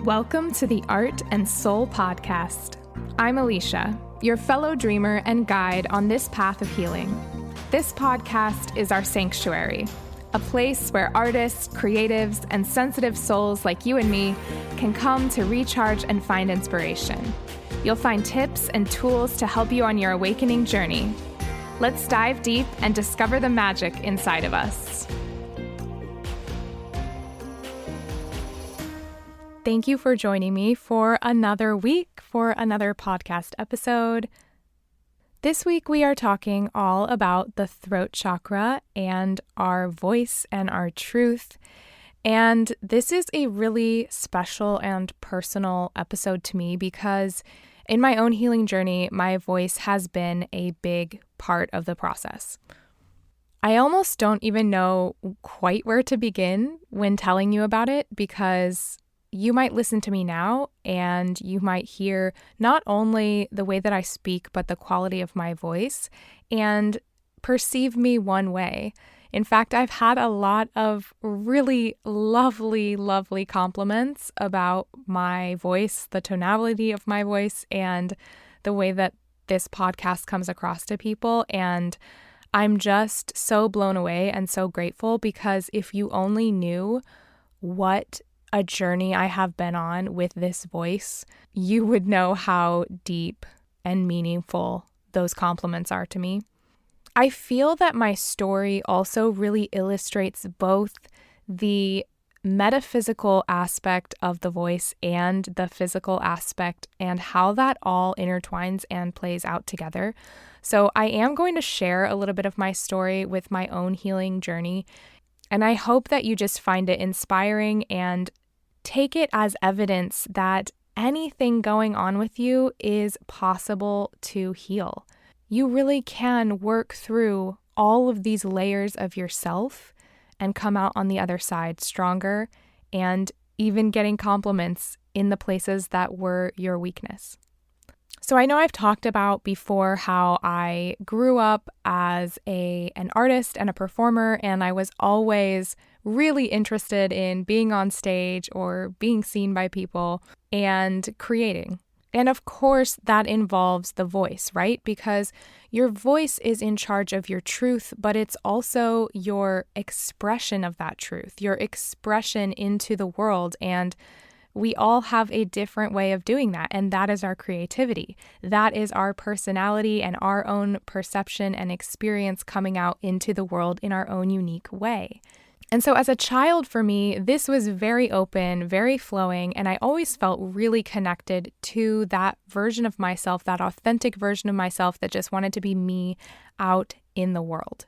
Welcome to the Art and Soul Podcast. I'm Alicia, your fellow dreamer and guide on this path of healing. This podcast is our sanctuary, a place where artists, creatives, and sensitive souls like you and me can come to recharge and find inspiration. You'll find tips and tools to help you on your awakening journey. Let's dive deep and discover the magic inside of us. Thank you for joining me for another week, for another podcast episode. This week we are talking all about the throat chakra and our voice and our truth. And this is a really special and personal episode to me because in my own healing journey, my voice has been a big part of the process. I almost don't even know quite where to begin when telling you about it because you might listen to me now and you might hear not only the way that I speak, but the quality of my voice and perceive me one way. In fact, I've had a lot of really lovely compliments about my voice, the tonality of my voice, and the way that this podcast comes across to people. And I'm just so blown away and so grateful because if you only knew what a journey I have been on with this voice, you would know how deep and meaningful those compliments are to me. I feel that my story also really illustrates both the metaphysical aspect of the voice and the physical aspect and how that all intertwines and plays out together. So I am going to share a little bit of my story with my own healing journey, and I hope that you just find it inspiring and take it as evidence that anything going on with you is possible to heal. You really can work through all of these layers of yourself and come out on the other side stronger and even getting compliments in the places that were your weakness. So I know I've talked about before how I grew up as an artist and a performer, and I was always really interested in being on stage or being seen by people and creating. And of course, that involves the voice, right? Because your voice is in charge of your truth, but it's also your expression of that truth, your expression into the world. And we all have a different way of doing that, and that is our creativity. That is our personality and our own perception and experience coming out into the world in our own unique way. And so as a child for me, this was very open, very flowing, and I always felt really connected to that version of myself, that authentic version of myself that just wanted to be me out in the world.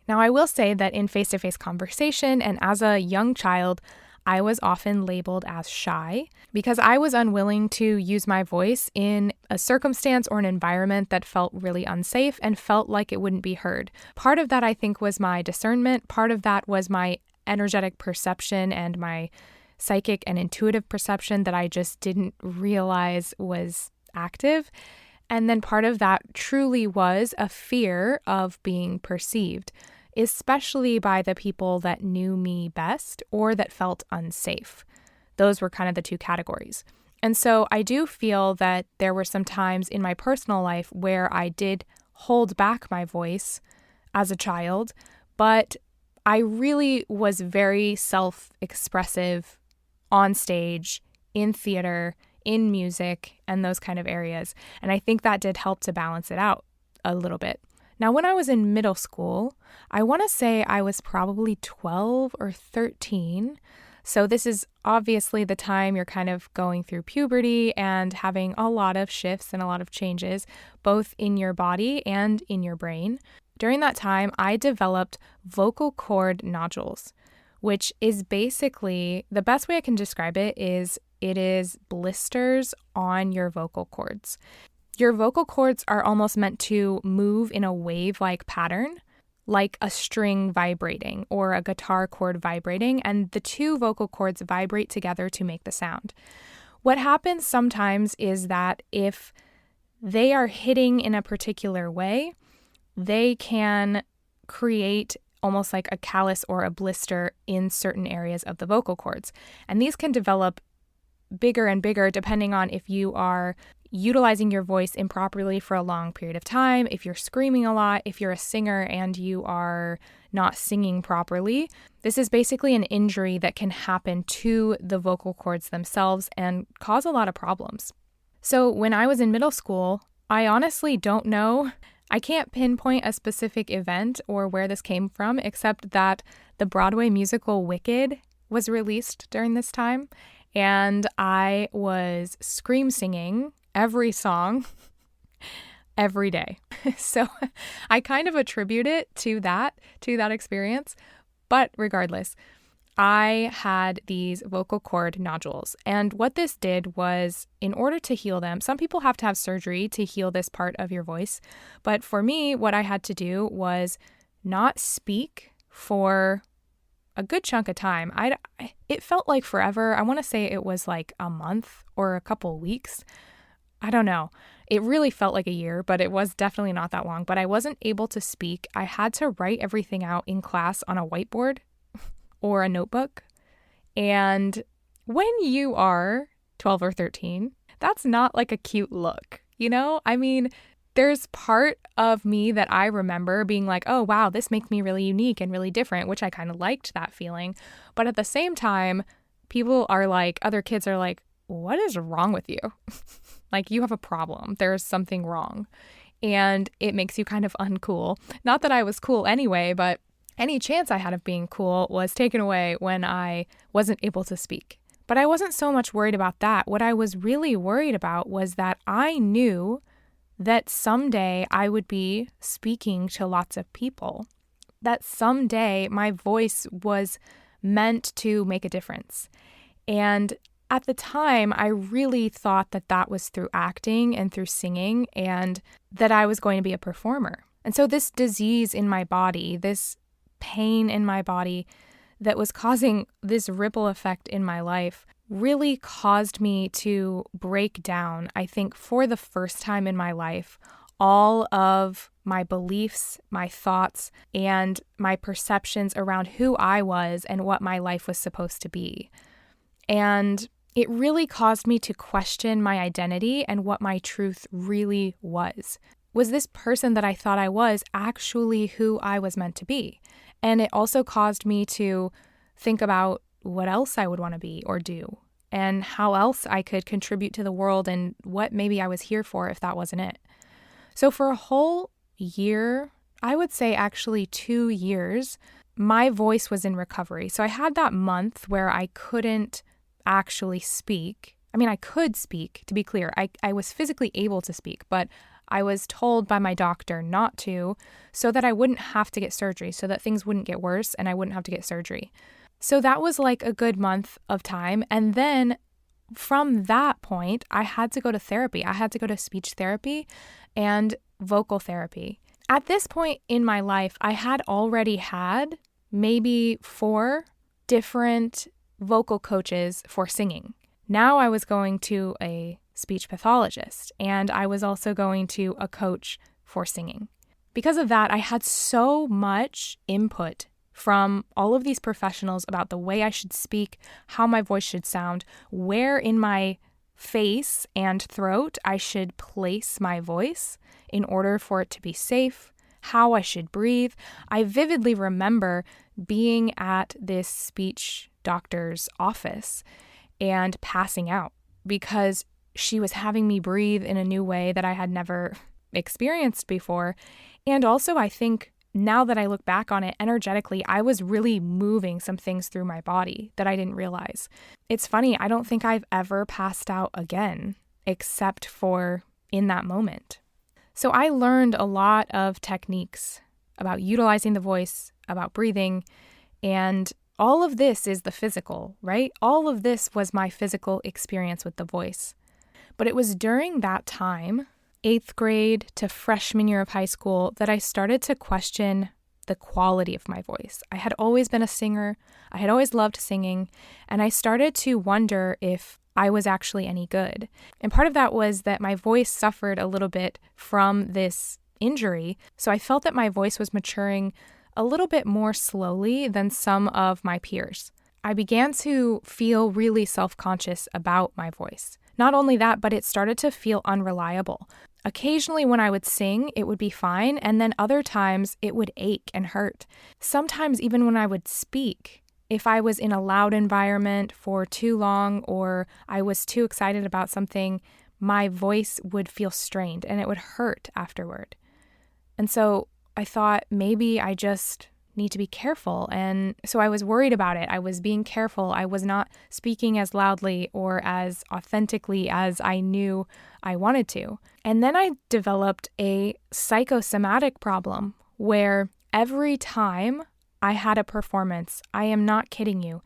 Now, I will say that in face-to-face conversation and as a young child, I was often labeled as shy because I was unwilling to use my voice in a circumstance or an environment that felt really unsafe and felt like it wouldn't be heard. Part of that, I think, was my discernment. Part of that was my energetic perception and my psychic and intuitive perception that I just didn't realize was active. And then part of that truly was a fear of being perceived, especially by the people that knew me best or that felt unsafe. Those were kind of the two categories. And so I do feel that there were some times in my personal life where I did hold back my voice as a child, but I really was very self-expressive on stage, in theater, in music, and those kind of areas. And I think that did help to balance it out a little bit. Now, when I was in middle school, I want to say I was probably 12 or 13. So this is obviously the time you're kind of going through puberty and having a lot of shifts and a lot of changes, both in your body and in your brain. During that time, I developed vocal cord nodules, which is basically, the best way I can describe it is blisters on your vocal cords. Your vocal cords are almost meant to move in a wave-like pattern, like a string vibrating or a guitar chord vibrating, and the two vocal cords vibrate together to make the sound. What happens sometimes is that if they are hitting in a particular way, they can create almost like a callus or a blister in certain areas of the vocal cords. And these can develop bigger and bigger depending on if you are utilizing your voice improperly for a long period of time, if you're screaming a lot, if you're a singer and you are not singing properly. This is basically an injury that can happen to the vocal cords themselves and cause a lot of problems. So when I was in middle school, I honestly don't know. I can't pinpoint a specific event or where this came from, except that the Broadway musical Wicked was released during this time, and I was scream singing every song every day. So I kind of attribute it to that experience. But regardless, I had these vocal cord nodules. And what this did was, in order to heal them, some people have to have surgery to heal this part of your voice. But for me, what I had to do was not speak for a good chunk of time. It felt like forever. I want to say it was like a month or a couple weeks. I don't know. It really felt like a year, but it was definitely not that long. But I wasn't able to speak. I had to write everything out in class on a whiteboard or a notebook. And when you are 12 or 13, that's not like a cute look, you know? I mean, there's part of me that I remember being like, oh, wow, this makes me really unique and really different, which I kind of liked that feeling. But at the same time, other kids are like, what is wrong with you? Like, you have a problem. There's something wrong. And it makes you kind of uncool. Not that I was cool anyway, but any chance I had of being cool was taken away when I wasn't able to speak. But I wasn't so much worried about that. What I was really worried about was that I knew that someday I would be speaking to lots of people. That someday my voice was meant to make a difference. And at the time, I really thought that that was through acting and through singing, and that I was going to be a performer. And so this disease in my body, this pain in my body that was causing this ripple effect in my life, really caused me to break down, I think for the first time in my life, all of my beliefs, my thoughts, and my perceptions around who I was and what my life was supposed to be. And it really caused me to question my identity and what my truth really was. Was this person that I thought I was actually who I was meant to be? And it also caused me to think about what else I would want to be or do, and how else I could contribute to the world and what maybe I was here for if that wasn't it. So for a whole year, I would say actually 2 years, my voice was in recovery. So I had that month where I couldn't actually speak. I mean, I could speak, to be clear. I was physically able to speak, but I was told by my doctor not to, so that I wouldn't have to get surgery, so that things wouldn't get worse and I wouldn't have to get surgery. So that was like a good month of time. And then from that point, I had to go to therapy. I had to go to speech therapy and vocal therapy. At this point in my life, I had already had maybe 4 different vocal coaches for singing. Now I was going to a speech pathologist, and I was also going to a coach for singing. Because of that, I had so much input from all of these professionals about the way I should speak, how my voice should sound, where in my face and throat I should place my voice in order for it to be safe, how I should breathe. I vividly remember being at this speech doctor's office and passing out because she was having me breathe in a new way that I had never experienced before. And also, I think now that I look back on it energetically, I was really moving some things through my body that I didn't realize. It's funny, I don't think I've ever passed out again, except for in that moment. So I learned a lot of techniques about utilizing the voice, about breathing, and all of this is the physical, right? All of this was my physical experience with the voice. But it was during that time, 8th grade to freshman year of high school, that I started to question the quality of my voice. I had always been a singer. I had always loved singing. And I started to wonder if I was actually any good. And part of that was that my voice suffered a little bit from this injury. So I felt that my voice was maturing a little bit more slowly than some of my peers. I began to feel really self-conscious about my voice. Not only that, but it started to feel unreliable. Occasionally when I would sing, it would be fine, and then other times it would ache and hurt. Sometimes even when I would speak, if I was in a loud environment for too long or I was too excited about something, my voice would feel strained and it would hurt afterward. And so I thought maybe I just need to be careful. And so I was worried about it. I was being careful. I was not speaking as loudly or as authentically as I knew I wanted to. And then I developed a psychosomatic problem where every time I had a performance, I am not kidding you,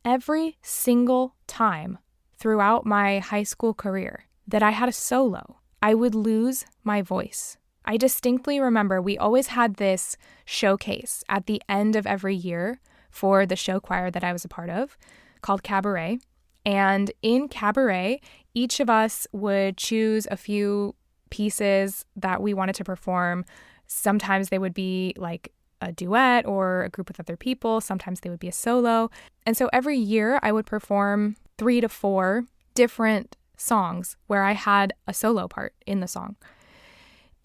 every single time throughout my high school career that I had a solo, I would lose my voice. I distinctly remember we always had this showcase at the end of every year for the show choir that I was a part of called Cabaret. And in Cabaret, each of us would choose a few pieces that we wanted to perform. Sometimes they would be like a duet or a group with other people. Sometimes they would be a solo. And so every year I would perform 3 to 4 different songs where I had a solo part in the song.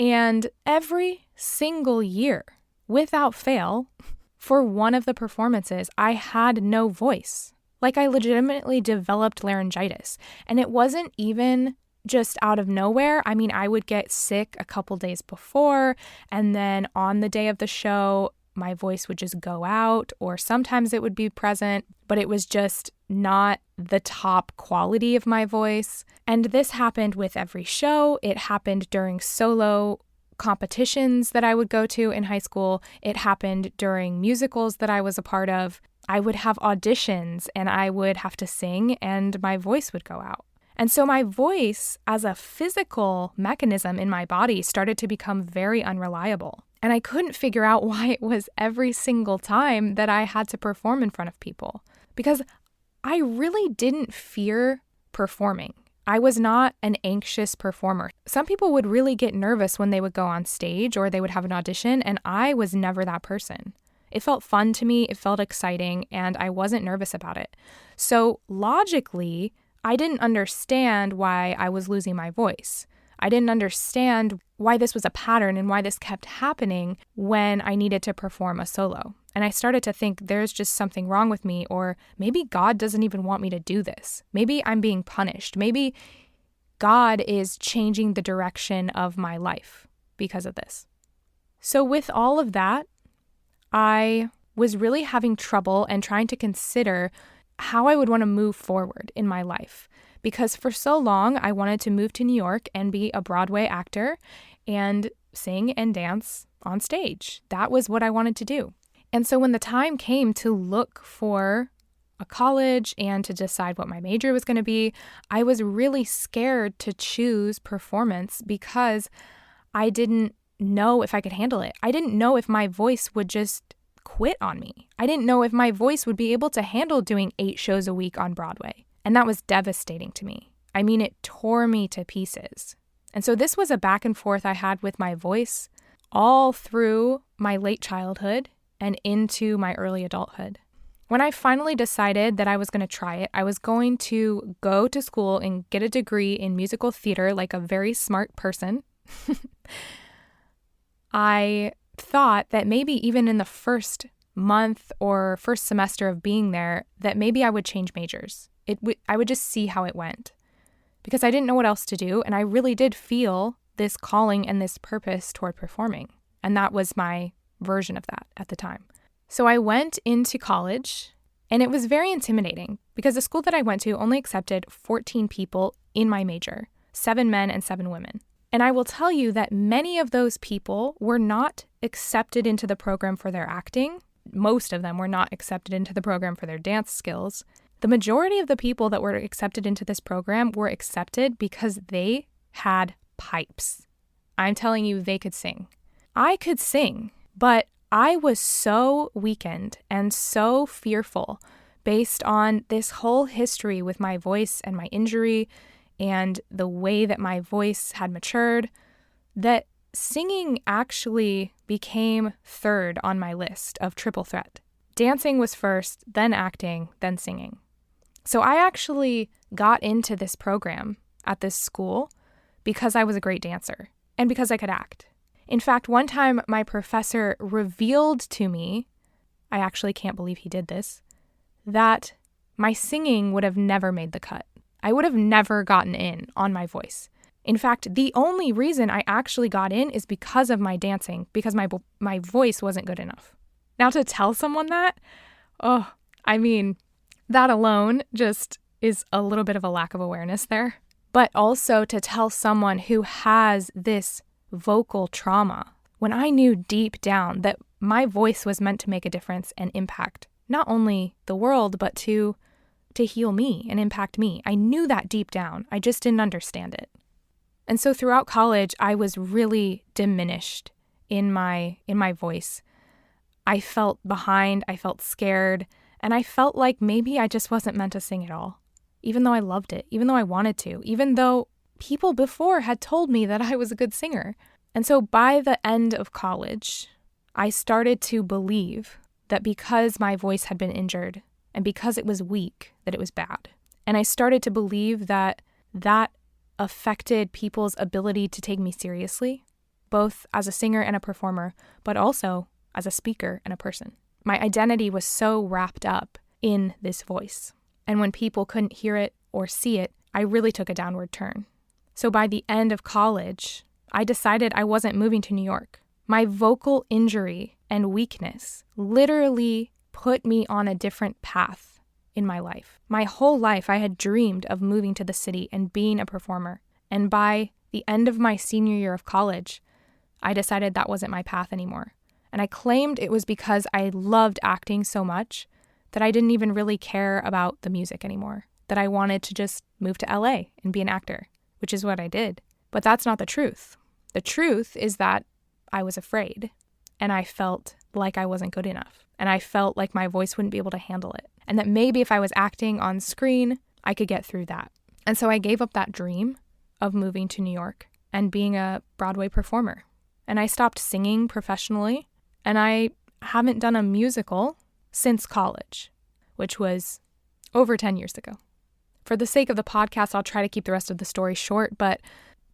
And every single year, without fail, for one of the performances, I had no voice. Like I legitimately developed laryngitis. And it wasn't even just out of nowhere. I mean, I would get sick a couple days before, and then on the day of the show, my voice would just go out, or sometimes it would be present, but it was just not the top quality of my voice. And this happened with every show. It happened during solo competitions that I would go to in high school. It happened during musicals that I was a part of. I would have auditions and I would have to sing and my voice would go out. And so my voice as a physical mechanism in my body started to become very unreliable. And I couldn't figure out why it was every single time that I had to perform in front of people. Because I really didn't fear performing. I was not an anxious performer. Some people would really get nervous when they would go on stage or they would have an audition, and I was never that person. It felt fun to me, it felt exciting, and I wasn't nervous about it. So logically, I didn't understand why I was losing my voice. I didn't understand why this was a pattern and why this kept happening when I needed to perform a solo. And I started to think there's just something wrong with me, or maybe God doesn't even want me to do this. Maybe I'm being punished. Maybe God is changing the direction of my life because of this. So with all of that, I was really having trouble and trying to consider how I would want to move forward in my life. Because for so long, I wanted to move to New York and be a Broadway actor and sing and dance on stage. That was what I wanted to do. And so when the time came to look for a college and to decide what my major was going to be, I was really scared to choose performance because I didn't know if I could handle it. I didn't know if my voice would just quit on me. I didn't know if my voice would be able to handle doing 8 shows a week on Broadway. And that was devastating to me. I mean, it tore me to pieces. And so this was a back and forth I had with my voice all through my late childhood and into my early adulthood. When I finally decided that I was going to try it, I was going to go to school and get a degree in musical theater like a very smart person. I thought that maybe even in the first month or first semester of being there, that maybe I would change majors. I would just see how it went because I didn't know what else to do. And I really did feel this calling and this purpose toward performing. And that was my version of that at the time. So I went into college and it was very intimidating because the school that I went to only accepted 14 people in my major, 7 men and 7 women. And I will tell you that many of those people were not accepted into the program for their acting. Most of them were not accepted into the program for their dance skills. The majority of the people that were accepted into this program were accepted because they had pipes. I'm telling you, they could sing. I could sing, but I was so weakened and so fearful based on this whole history with my voice and my injury and the way that my voice had matured, that singing actually became third on my list of triple threat. Dancing was first, then acting, then singing. So I actually got into this program at this school because I was a great dancer and because I could act. In fact, one time my professor revealed to me, I actually can't believe he did this, that my singing would have never made the cut. I would have never gotten in on my voice. In fact, the only reason I actually got in is because of my dancing, because my voice wasn't good enough. Now to tell someone that, that alone just is a little bit of a lack of awareness there. But also to tell someone who has this vocal trauma, when I knew deep down that my voice was meant to make a difference and impact not only the world, but to heal me and impact me. I knew that deep down. I just didn't understand it. And so throughout college, I was really diminished in my voice. I felt behind, I felt scared, and I felt like maybe I just wasn't meant to sing at all, even though I loved it, even though I wanted to, even though people before had told me that I was a good singer. And so by the end of college, I started to believe that because my voice had been injured and because it was weak, that it was bad. And I started to believe that that affected people's ability to take me seriously, both as a singer and a performer, but also as a speaker and a person. My identity was so wrapped up in this voice. And when people couldn't hear it or see it, I really took a downward turn. So by the end of college, I decided I wasn't moving to New York. My vocal injury and weakness literally put me on a different path in my life. My whole life, I had dreamed of moving to the city and being a performer. And by the end of my senior year of college, I decided that wasn't my path anymore. And I claimed it was because I loved acting so much that I didn't even really care about the music anymore, that I wanted to just move to LA and be an actor, which is what I did. But that's not the truth. The truth is that I was afraid, and I felt like I wasn't good enough, and I felt like my voice wouldn't be able to handle it, and that maybe if I was acting on screen, I could get through that. And so I gave up that dream of moving to New York and being a Broadway performer. And I stopped singing professionally, and I haven't done a musical since college, which was over 10 years ago. For the sake of the podcast, I'll try to keep the rest of the story short, but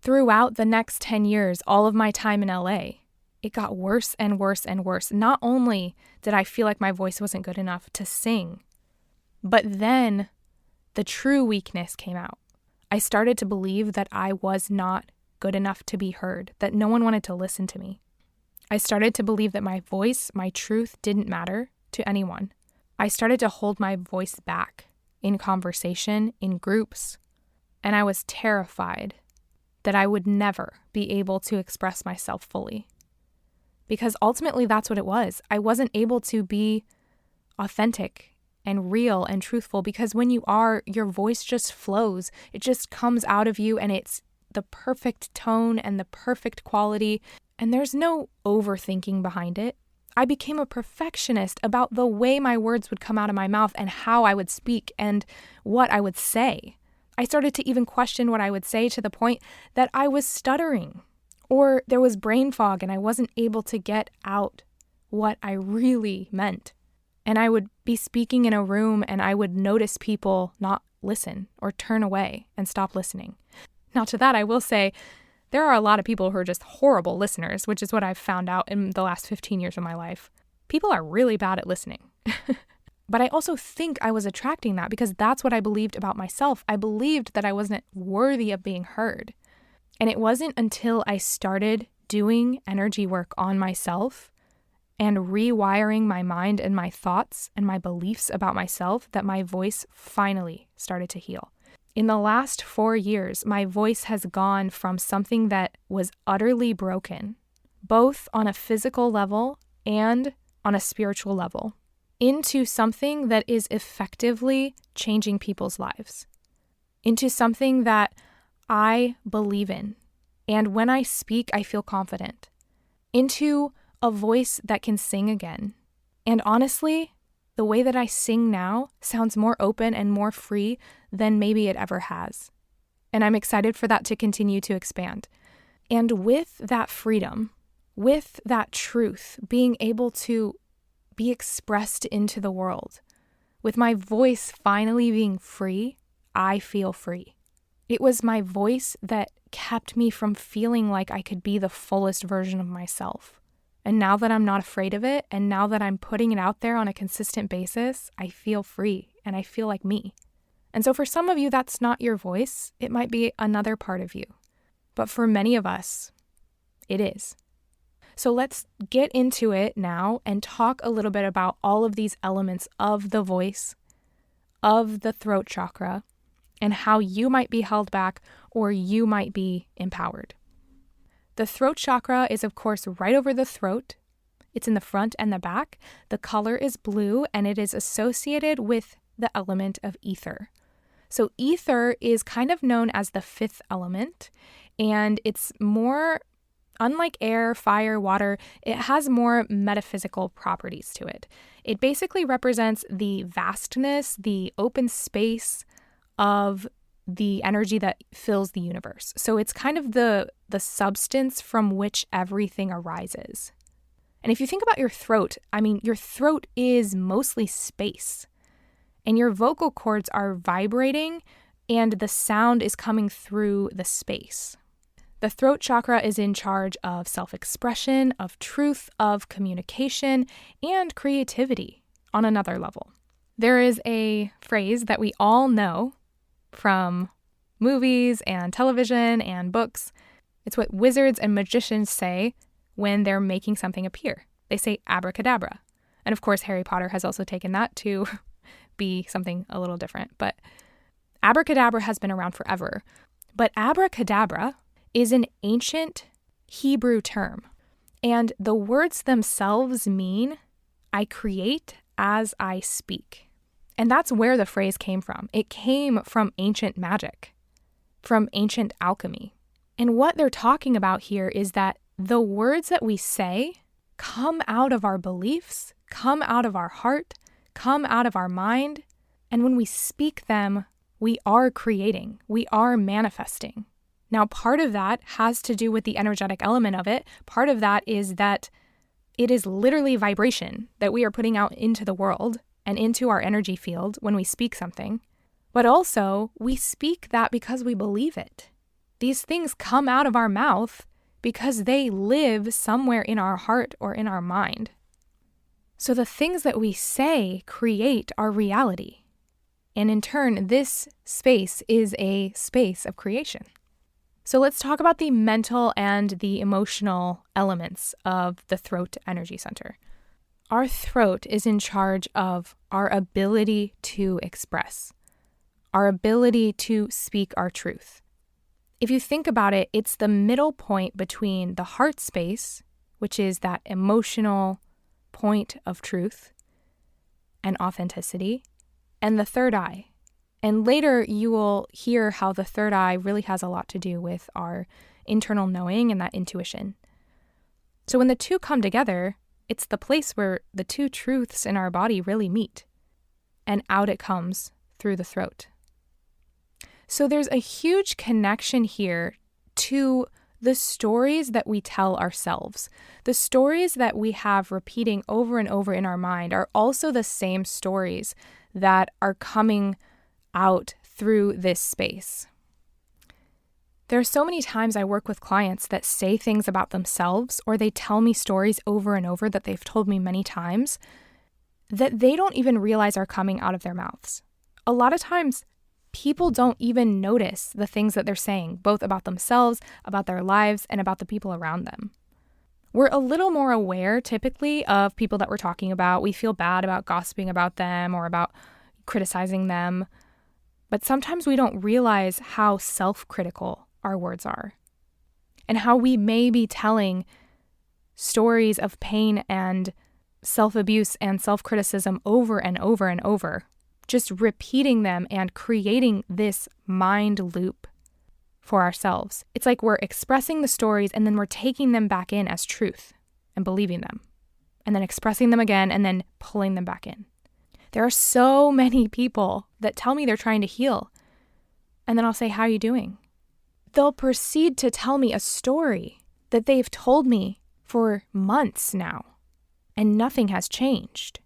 throughout the next 10 years, all of my time in LA, it got worse and worse and worse. Not only did I feel like my voice wasn't good enough to sing, but then the true weakness came out. I started to believe that I was not good enough to be heard, that no one wanted to listen to me. I started to believe that my voice, my truth, didn't matter to anyone. I started to hold my voice back in conversation, in groups, and I was terrified that I would never be able to express myself fully. Because ultimately that's what it was. I wasn't able to be authentic and real and truthful, because when you are, your voice just flows. It just comes out of you, and it's the perfect tone and the perfect quality, and there's no overthinking behind it. I became a perfectionist about the way my words would come out of my mouth and how I would speak and what I would say. I started to even question what I would say, to the point that I was stuttering, or there was brain fog and I wasn't able to get out what I really meant. And I would be speaking in a room and I would notice people not listen or turn away and stop listening. Now, to that, I will say there are a lot of people who are just horrible listeners, which is what I've found out in the last 15 years of my life. People are really bad at listening. But I also think I was attracting that because that's what I believed about myself. I believed that I wasn't worthy of being heard. And it wasn't until I started doing energy work on myself and rewiring my mind and my thoughts and my beliefs about myself that my voice finally started to heal. In the last 4 years, my voice has gone from something that was utterly broken, both on a physical level and on a spiritual level, into something that is effectively changing people's lives, into something that I believe in. And when I speak, I feel confident, into a voice that can sing again. And honestly, the way that I sing now sounds more open and more free than maybe it ever has. And I'm excited for that to continue to expand. And with that freedom, with that truth, being able to be expressed into the world. With my voice finally being free, I feel free. It was my voice that kept me from feeling like I could be the fullest version of myself. And now that I'm not afraid of it, and now that I'm putting it out there on a consistent basis, I feel free and I feel like me. And so for some of you, that's not your voice. It might be another part of you. But for many of us, it is. So let's get into it now and talk a little bit about all of these elements of the voice, of the throat chakra, and how you might be held back or you might be empowered. The throat chakra is, of course, right over the throat. It's in the front and the back. The color is blue, and it is associated with the element of ether. So ether is kind of known as the fifth element, and it's more, unlike air, fire, water, it has more metaphysical properties to it. It basically represents the vastness, the open space of the energy that fills the universe. So it's kind of the substance from which everything arises. And if you think about your throat, your throat is mostly space. And your vocal cords are vibrating and the sound is coming through the space. The throat chakra is in charge of self-expression, of truth, of communication, and creativity on another level. There is a phrase that we all know from movies and television and books. It's what wizards and magicians say when they're making something appear. They say abracadabra. And of course, Harry Potter has also taken that to be something a little different. But abracadabra has been around forever. But abracadabra is an ancient Hebrew term. And the words themselves mean, I create as I speak. And that's where the phrase came from. It came from ancient magic, from ancient alchemy. And what they're talking about here is that the words that we say come out of our beliefs, come out of our heart, come out of our mind. And when we speak them, we are creating, we are manifesting. Now, part of that has to do with the energetic element of it. Part of that is that it is literally vibration that we are putting out into the world and into our energy field when we speak something. But also, we speak that because we believe it. These things come out of our mouth because they live somewhere in our heart or in our mind. So the things that we say create our reality. And in turn, this space is a space of creation. So let's talk about the mental and the emotional elements of the throat energy center. Our throat is in charge of our ability to express, our ability to speak our truth. If you think about it, it's the middle point between the heart space, which is that emotional point of truth and authenticity, and the third eye. And later you will hear how the third eye really has a lot to do with our internal knowing and that intuition. So when the two come together, it's the place where the two truths in our body really meet. And out it comes through the throat. So there's a huge connection here to the stories that we tell ourselves. The stories that we have repeating over and over in our mind are also the same stories that are coming out through this space. There are so many times I work with clients that say things about themselves, or they tell me stories over and over that they've told me many times that they don't even realize are coming out of their mouths. A lot of times, people don't even notice the things that they're saying, both about themselves, about their lives, and about the people around them. We're a little more aware, typically, of people that we're talking about. We feel bad about gossiping about them or about criticizing them. But sometimes we don't realize how self-critical our words are and how we may be telling stories of pain and self-abuse and self-criticism over and over and over, just repeating them and creating this mind loop for ourselves. It's like we're expressing the stories and then we're taking them back in as truth and believing them, and then expressing them again and then pulling them back in. There are so many people that tell me they're trying to heal. And then I'll say, how are you doing? They'll proceed to tell me a story that they've told me for months now. and nothing has changed.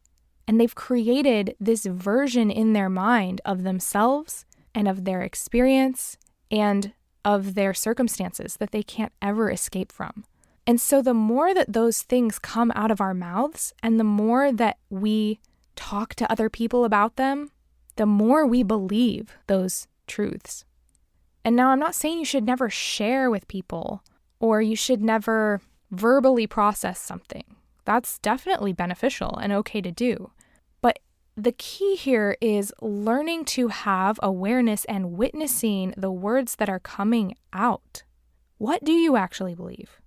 And they've created this version in their mind of themselves and of their experience and of their circumstances that they can't ever escape from. And so the more that those things come out of our mouths and the more that we talk to other people about them, the more we believe those truths. And now I'm not saying you should never share with people or you should never verbally process something. That's definitely beneficial and okay to do. But the key here is learning to have awareness and witnessing the words that are coming out. What do you actually believe?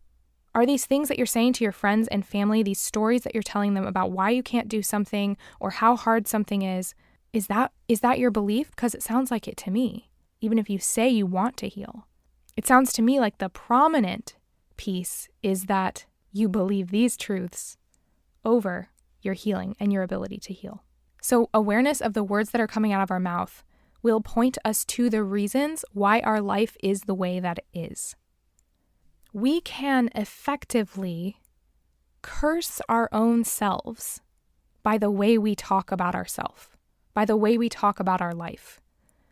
Are these things that you're saying to your friends and family, these stories that you're telling them about why you can't do something or how hard something is that your belief? Because it sounds like it to me, even if you say you want to heal. It sounds to me like the prominent piece is that you believe these truths over your healing and your ability to heal. So awareness of the words that are coming out of our mouth will point us to the reasons why our life is the way that it is. We can effectively curse our own selves by the way we talk about ourselves, by the way we talk about our life.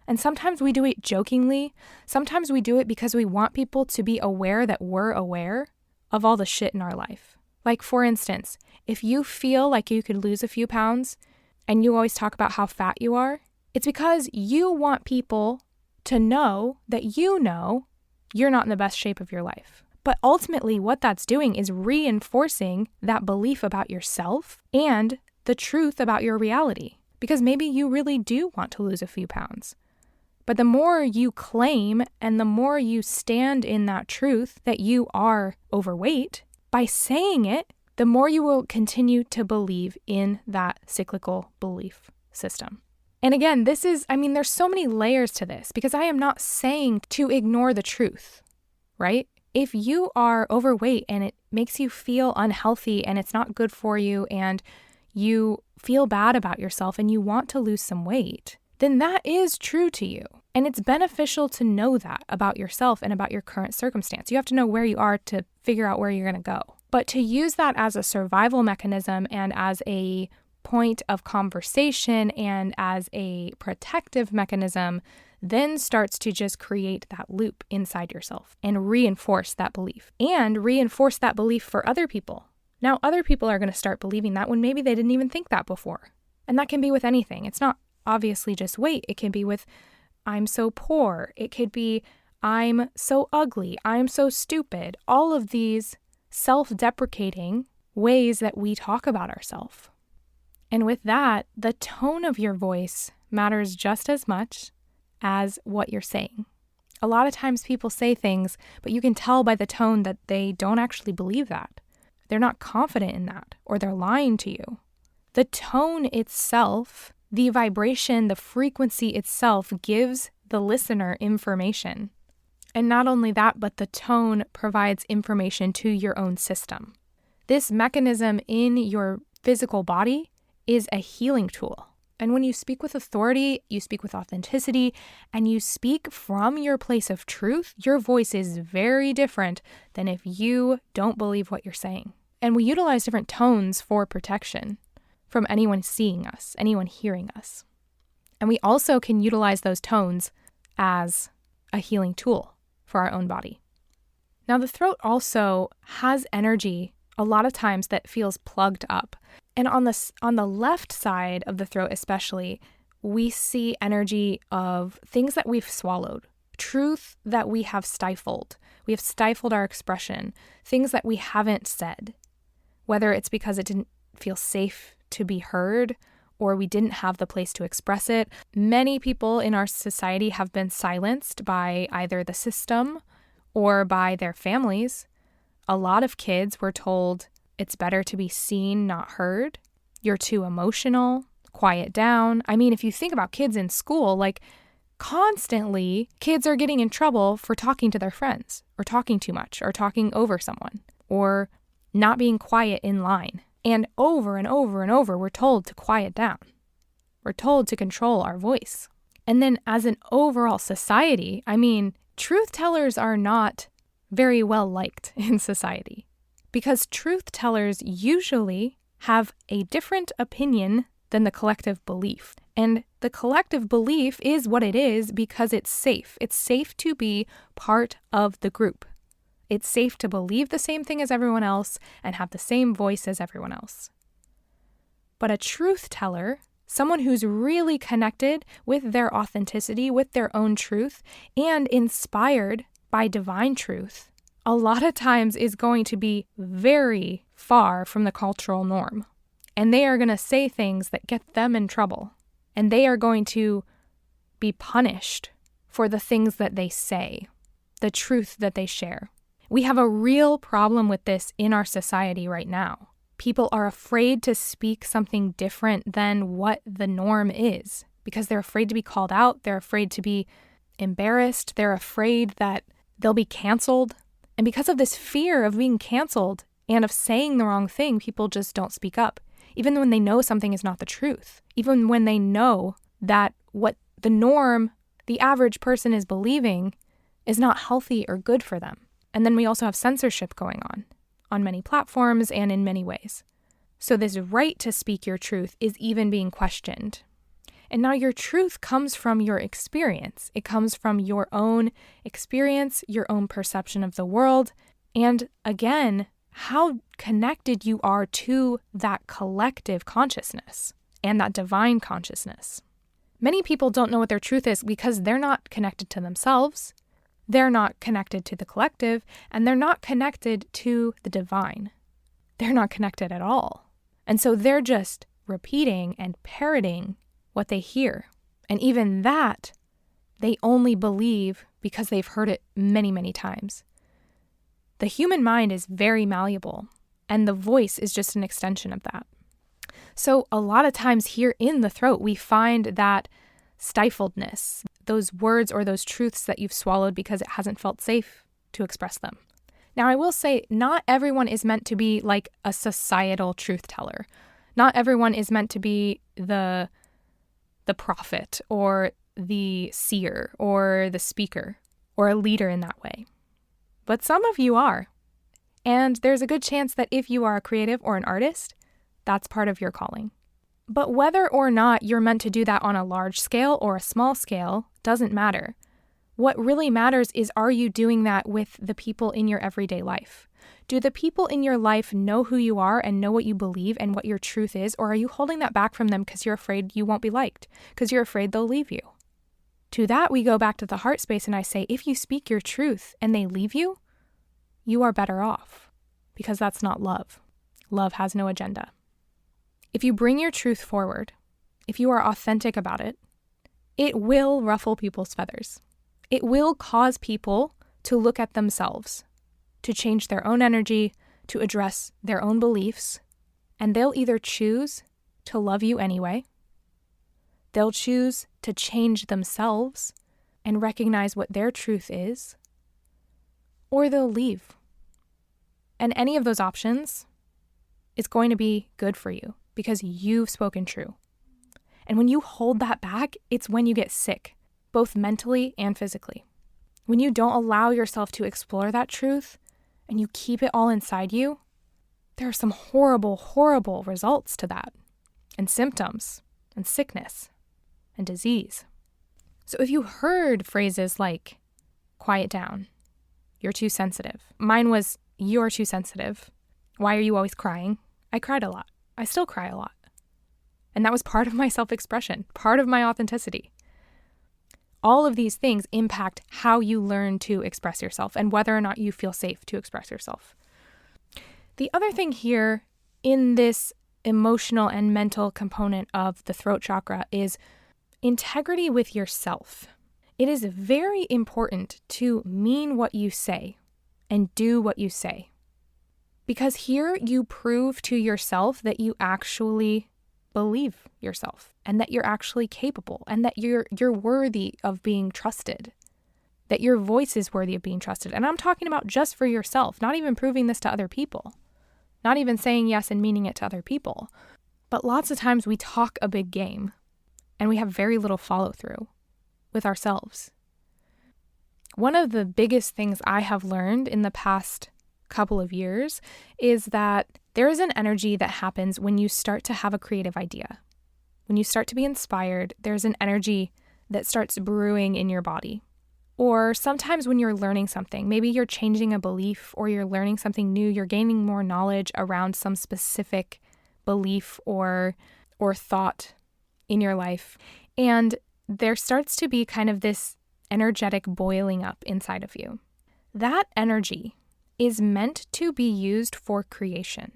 And sometimes we do it jokingly. Sometimes we do it because we want people to be aware that we're aware of all the shit in our life. Like, for instance, if you feel like you could lose a few pounds and you always talk about how fat you are, it's because you want people to know that you know you're not in the best shape of your life. But ultimately, what that's doing is reinforcing that belief about yourself and the truth about your reality. Because maybe you really do want to lose a few pounds. But the more you claim and the more you stand in that truth that you are overweight, by saying it, the more you will continue to believe in that cyclical belief system. And again, there's so many layers to this because I am not saying to ignore the truth, right? If you are overweight and it makes you feel unhealthy and it's not good for you and you feel bad about yourself and you want to lose some weight, then that is true to you. And it's beneficial to know that about yourself and about your current circumstance. You have to know where you are to figure out where you're going to go. But to use that as a survival mechanism and as a point of conversation and as a protective mechanism then starts to just create that loop inside yourself and reinforce that belief for other people. Now, other people are going to start believing that when maybe they didn't even think that before. And that can be with anything. It's not obviously just weight. It can be with, I'm so poor. It could be, I'm so ugly. I'm so stupid. All of these self-deprecating ways that we talk about ourselves. And with that, the tone of your voice matters just as much as what you're saying. A lot of times people say things, but you can tell by the tone that they don't actually believe that. They're not confident in that, or they're lying to you. The tone itself, the vibration, the frequency itself gives the listener information. And not only that, but the tone provides information to your own system. This mechanism in your physical body is a healing tool. And when you speak with authority, you speak with authenticity, and you speak from your place of truth, your voice is very different than if you don't believe what you're saying. And we utilize different tones for protection from anyone seeing us, anyone hearing us. And we also can utilize those tones as a healing tool for our own body. Now, the throat also has energy a lot of times that feels plugged up. And on the left side of the throat especially, we see energy of things that we've swallowed, truth that we have stifled. We have stifled our expression, things that we haven't said, whether it's because it didn't feel safe to be heard or we didn't have the place to express it. Many people in our society have been silenced by either the system or by their families. A lot of kids were told it's better to be seen, not heard. You're too emotional. Quiet down. I mean, if you think about kids in school, like constantly kids are getting in trouble for talking to their friends or talking too much or talking over someone or not being quiet in line. And over and over and over, we're told to quiet down. We're told to control our voice. And then as an overall society, I mean, truth tellers are not very well liked in society because truth tellers usually have a different opinion than the collective belief. And the collective belief is what it is because it's safe. It's safe to be part of the group. It's safe to believe the same thing as everyone else and have the same voice as everyone else. But a truth teller, someone who's really connected with their authenticity, with their own truth, and inspired by divine truth, a lot of times is going to be very far from the cultural norm. And they are going to say things that get them in trouble. And they are going to be punished for the things that they say, the truth that they share. We have a real problem with this in our society right now. People are afraid to speak something different than what the norm is because they're afraid to be called out. They're afraid to be embarrassed. They're afraid that they'll be canceled. And because of this fear of being canceled and of saying the wrong thing, people just don't speak up, even when they know something is not the truth, even when they know that what the norm, the average person is believing is not healthy or good for them. And then we also have censorship going on many platforms and in many ways. So this right to speak your truth is even being questioned. And now your truth comes from your experience. It comes from your own experience, your own perception of the world, and again, how connected you are to that collective consciousness and that divine consciousness. Many people don't know what their truth is because they're not connected to themselves, they're not connected to the collective, and they're not connected to the divine. They're not connected at all. And so they're just repeating and parroting what they hear. And even that, they only believe because they've heard it many, many times. The human mind is very malleable, and the voice is just an extension of that. So a lot of times here in the throat, we find that stifledness, those words or those truths that you've swallowed because it hasn't felt safe to express them. Now, I will say not everyone is meant to be like a societal truth teller. Not everyone is meant to be the prophet or the seer or the speaker or a leader in that way. But some of you are. And there's a good chance that if you are a creative or an artist, that's part of your calling. But whether or not you're meant to do that on a large scale or a small scale doesn't matter. What really matters is, are you doing that with the people in your everyday life? Do the people in your life know who you are and know what you believe and what your truth is, or are you holding that back from them because you're afraid you won't be liked, because you're afraid they'll leave you? To that, we go back to the heart space and I say, if you speak your truth and they leave you, you are better off, because that's not love. Love has no agenda. If you bring your truth forward, if you are authentic about it, it will ruffle people's feathers. It will cause people to look at themselves, to change their own energy, to address their own beliefs, and they'll either choose to love you anyway, they'll choose to change themselves and recognize what their truth is, or they'll leave. And any of those options is going to be good for you because you've spoken true. And when you hold that back, it's when you get sick, both mentally and physically. When you don't allow yourself to explore that truth and you keep it all inside you, there are some horrible, horrible results to that, and symptoms, and sickness, and disease. So if you heard phrases like, quiet down, you're too sensitive. Mine was, you're too sensitive. Why are you always crying? I cried a lot. I still cry a lot. And that was part of my self-expression, part of my authenticity. All of these things impact how you learn to express yourself and whether or not you feel safe to express yourself. The other thing here in this emotional and mental component of the throat chakra is integrity with yourself. It is very important to mean what you say and do what you say. Because here you prove to yourself that you actually believe yourself and that you're actually capable and that you're worthy of being trusted, that your voice is worthy of being trusted. And I'm talking about just for yourself, not even proving this to other people, not even saying yes and meaning it to other people. But lots of times we talk a big game and we have very little follow through with ourselves. One of the biggest things I have learned in the past couple of years is that There is an energy that happens when you start to have a creative idea. When you start to be inspired, there's an energy that starts brewing in your body. Or sometimes when you're learning something, maybe you're changing a belief or you're learning something new, you're gaining more knowledge around some specific belief or thought in your life. And there starts to be kind of this energetic boiling up inside of you. That energy is meant to be used for creation.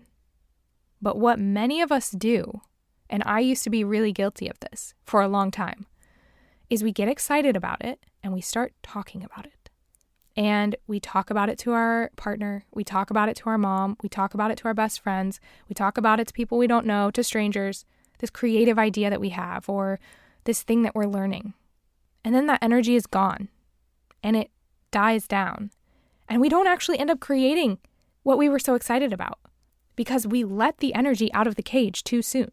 But what many of us do, and I used to be really guilty of this for a long time, is we get excited about it and we start talking about it. And we talk about it to our partner, we talk about it to our mom, we talk about it to our best friends, we talk about it to people we don't know, to strangers, this creative idea that we have or this thing that we're learning. And then that energy is gone and it dies down. And we don't actually end up creating what we were so excited about because we let the energy out of the cage too soon.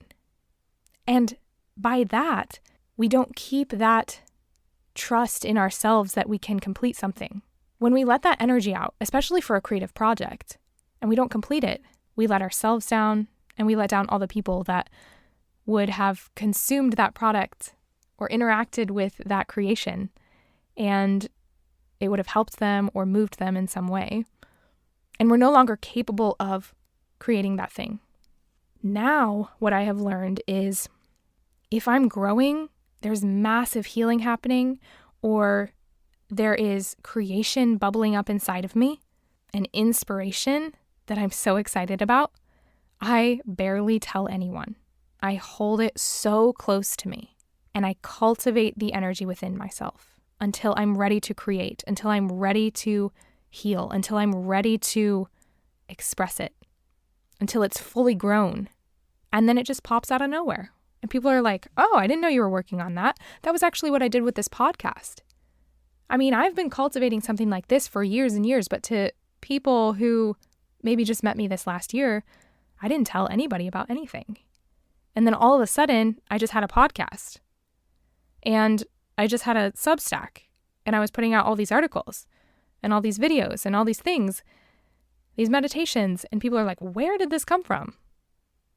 And by that, we don't keep that trust in ourselves that we can complete something. When we let that energy out, especially for a creative project, and we don't complete it, we let ourselves down and we let down all the people that would have consumed that product or interacted with that creation, and it would have helped them or moved them in some way. And we're no longer capable of creating that thing. Now, what I have learned is if I'm growing, there's massive healing happening, or there is creation bubbling up inside of me, an inspiration that I'm so excited about, I barely tell anyone. I hold it so close to me, and I cultivate the energy within myself until I'm ready to create, until I'm ready to heal, until I'm ready to express it, until it's fully grown. And then it just pops out of nowhere. And people are like, oh, I didn't know you were working on that. That was actually what I did with this podcast. I mean, I've been cultivating something like this for years and years, but to people who maybe just met me this last year, I didn't tell anybody about anything. And then all of a sudden, I just had a podcast. And I just had a Substack. And I was putting out all these articles and all these videos and all these things, these meditations. And people are like, where did this come from?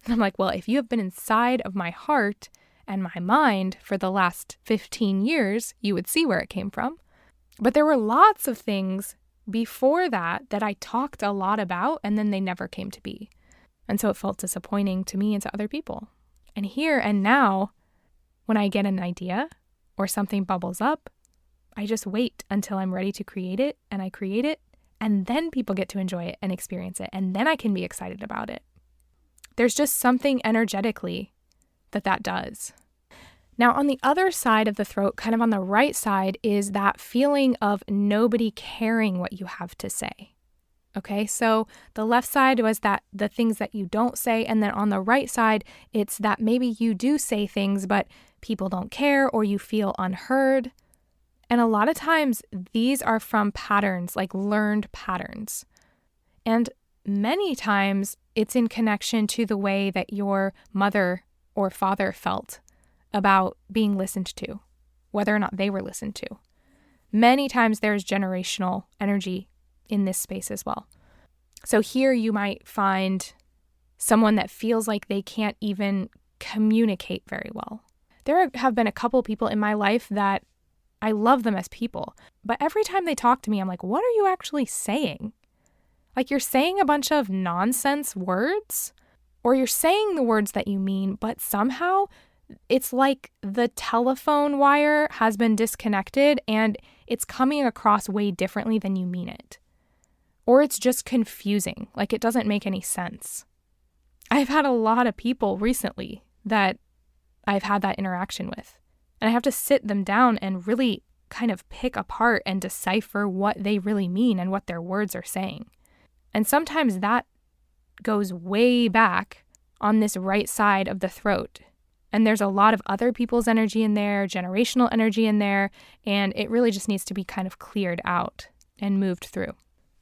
And I'm like, well, if you have been inside of my heart and my mind for the last 15 years, you would see where it came from. But there were lots of things before that I talked a lot about, and then they never came to be. And so it felt disappointing to me and to other people. And here and now, when I get an idea or something bubbles up, I just wait until I'm ready to create it, and I create it, and then people get to enjoy it and experience it, and then I can be excited about it. There's just something energetically that does. Now, on the other side of the throat, kind of on the right side, is that feeling of nobody caring what you have to say. Okay, so the left side was that the things that you don't say, and then on the right side, it's that maybe you do say things, but people don't care or you feel unheard. And a lot of times, these are from patterns, like learned patterns. And many times, it's in connection to the way that your mother or father felt about being listened to, whether or not they were listened to. Many times there's generational energy in this space as well. So here you might find someone that feels like they can't even communicate very well. There have been a couple people in my life that I love them as people, but every time they talk to me, I'm like, what are you actually saying? Like, you're saying a bunch of nonsense words, or you're saying the words that you mean, but somehow it's like the telephone wire has been disconnected and it's coming across way differently than you mean it. Or it's just confusing, like it doesn't make any sense. I've had a lot of people recently that I've had that interaction with, and I have to sit them down and really kind of pick apart and decipher what they really mean and what their words are saying. And sometimes that goes way back on this right side of the throat. And there's a lot of other people's energy in there, generational energy in there, and it really just needs to be kind of cleared out and moved through.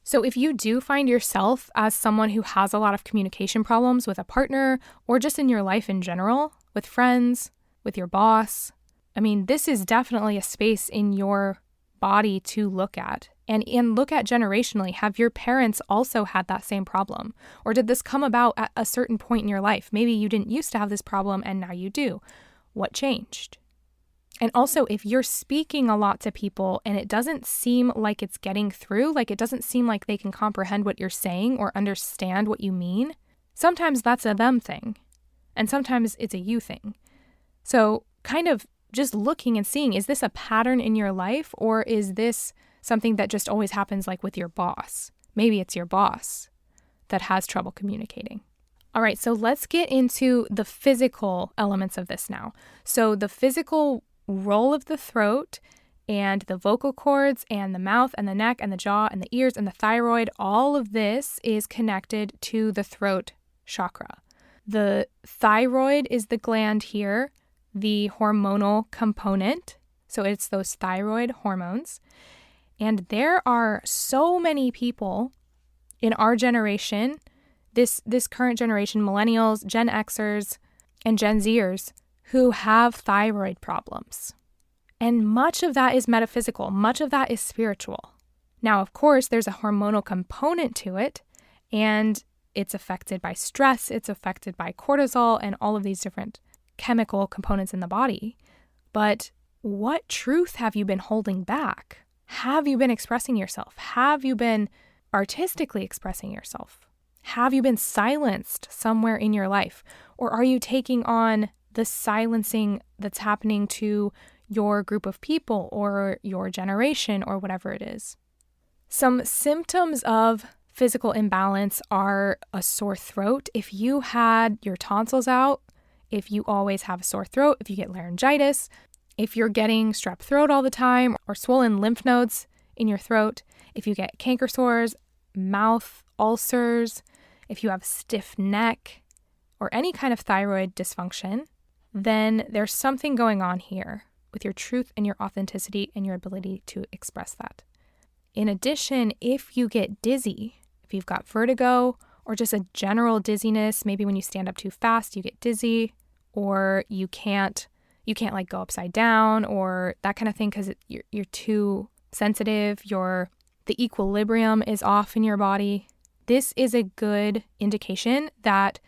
So if you do find yourself as someone who has a lot of communication problems with a partner or just in your life in general, with friends, with your boss, I mean, this is definitely a space in your body to look at and look at generationally. Have your parents also had that same problem? Or did this come about at a certain point in your life? Maybe you didn't used to have this problem and now you do. What changed? And also, if you're speaking a lot to people and it doesn't seem like it's getting through, like it doesn't seem like they can comprehend what you're saying or understand what you mean, sometimes that's a them thing. And sometimes it's a you thing. So kind of just looking and seeing, is this a pattern in your life, or is this something that just always happens like with your boss? Maybe it's your boss that has trouble communicating. All right, so let's get into the physical elements of this now. So the physical role of the throat and the vocal cords and the mouth and the neck and the jaw and the ears and the thyroid, all of this is connected to the throat chakra. The thyroid is the gland here, the hormonal component. So it's those thyroid hormones. And there are so many people in our generation, this current generation, millennials, Gen Xers, and Gen Zers, who have thyroid problems. And much of that is metaphysical. Much of that is spiritual. Now, of course, there's a hormonal component to it, and it's affected by stress, it's affected by cortisol and all of these different chemical components in the body. But what truth have you been holding back? Have you been expressing yourself? Have you been artistically expressing yourself? Have you been silenced somewhere in your life? Or are you taking on the silencing that's happening to your group of people or your generation or whatever it is? Some symptoms of physical imbalance are a sore throat. If you had your tonsils out, if you always have a sore throat, if you get laryngitis, if you're getting strep throat all the time or swollen lymph nodes in your throat, if you get canker sores, mouth ulcers, if you have stiff neck or any kind of thyroid dysfunction, then there's something going on here with your truth and your authenticity and your ability to express that. In addition, if you get dizzy, if you've got vertigo or just a general dizziness, maybe when you stand up too fast, you get dizzy, or you can't like go upside down or that kind of thing because you're too sensitive, the equilibrium is off in your body. This is a good indication that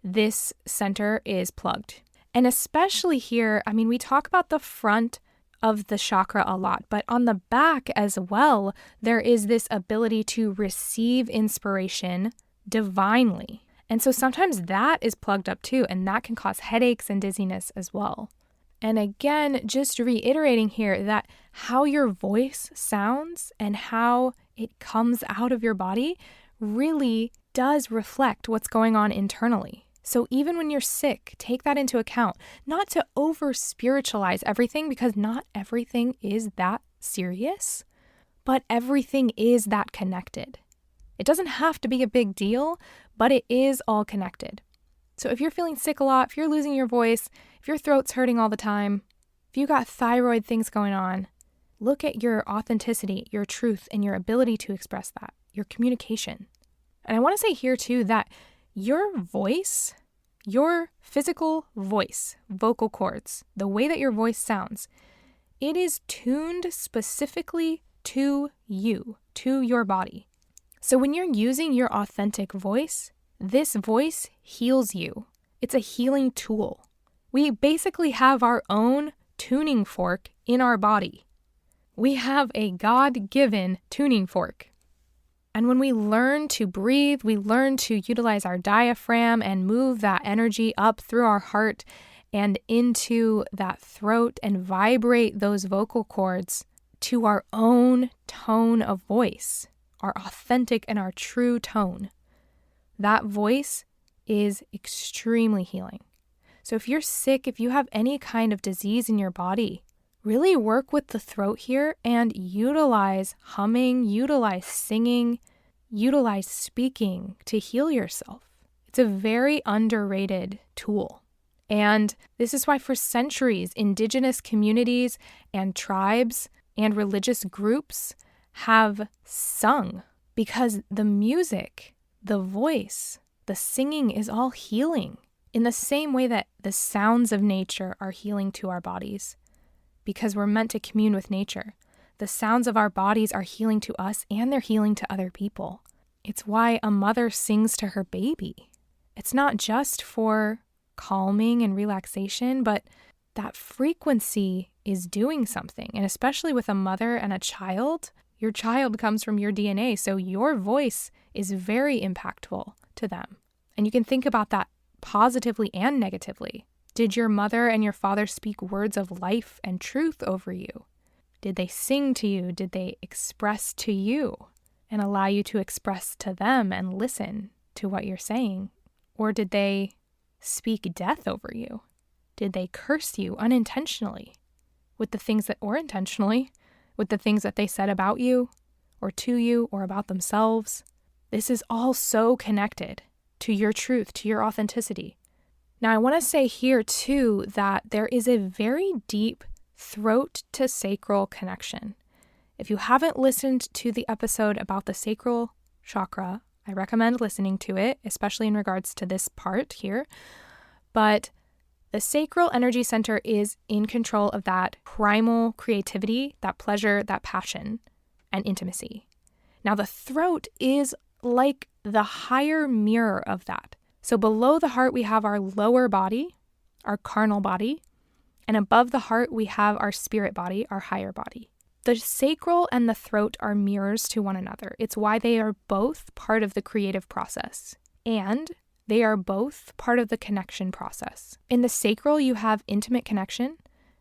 this center is plugged. And especially here, I mean, we talk about the front of the chakra a lot, but on the back as well, there is this ability to receive inspiration divinely. And so sometimes that is plugged up too, and that can cause headaches and dizziness as well. And again, just reiterating here that how your voice sounds and how it comes out of your body really does reflect what's going on internally. So even when you're sick, take that into account. Not to over-spiritualize everything, because not everything is that serious, but everything is that connected. It doesn't have to be a big deal, but it is all connected. So if you're feeling sick a lot, if you're losing your voice, if your throat's hurting all the time, if you got thyroid things going on, look at your authenticity, your truth, and your ability to express that, your communication. And I want to say here too that your voice, your physical voice, vocal cords, the way that your voice sounds, it is tuned specifically to you, to your body. So when you're using your authentic voice, this voice heals you. It's a healing tool. We basically have our own tuning fork in our body. We have a God-given tuning fork. And when we learn to breathe, we learn to utilize our diaphragm and move that energy up through our heart and into that throat and vibrate those vocal cords to our own tone of voice, our authentic and our true tone. That voice is extremely healing. So if you're sick, if you have any kind of disease in your body, really work with the throat here and utilize humming, utilize singing, utilize speaking to heal yourself. It's a very underrated tool. And this is why for centuries, indigenous communities and tribes and religious groups have sung, because the music, the voice, the singing is all healing in the same way that the sounds of nature are healing to our bodies, because we're meant to commune with nature. The sounds of our bodies are healing to us and they're healing to other people. It's why a mother sings to her baby. It's not just for calming and relaxation, but that frequency is doing something. And especially with a mother and a child, your child comes from your DNA, so your voice is very impactful to them. And you can think about that positively and negatively. Did your mother and your father speak words of life and truth over you? Did they sing to you? Did they express to you and allow you to express to them and listen to what you're saying? Or did they speak death over you? Did they curse you unintentionally with the things that, or intentionally, with the things that they said about you or to you or about themselves? This is all so connected to your truth, to your authenticity. Now, I want to say here too that there is a very deep throat to sacral connection. If you haven't listened to the episode about the sacral chakra, I recommend listening to it, especially in regards to this part here. But the sacral energy center is in control of that primal creativity, that pleasure, that passion, and intimacy. Now, the throat is like the higher mirror of that. So below the heart, we have our lower body, our carnal body, and above the heart, we have our spirit body, our higher body. The sacral and the throat are mirrors to one another. It's why they are both part of the creative process, and they are both part of the connection process. In the sacral, you have intimate connection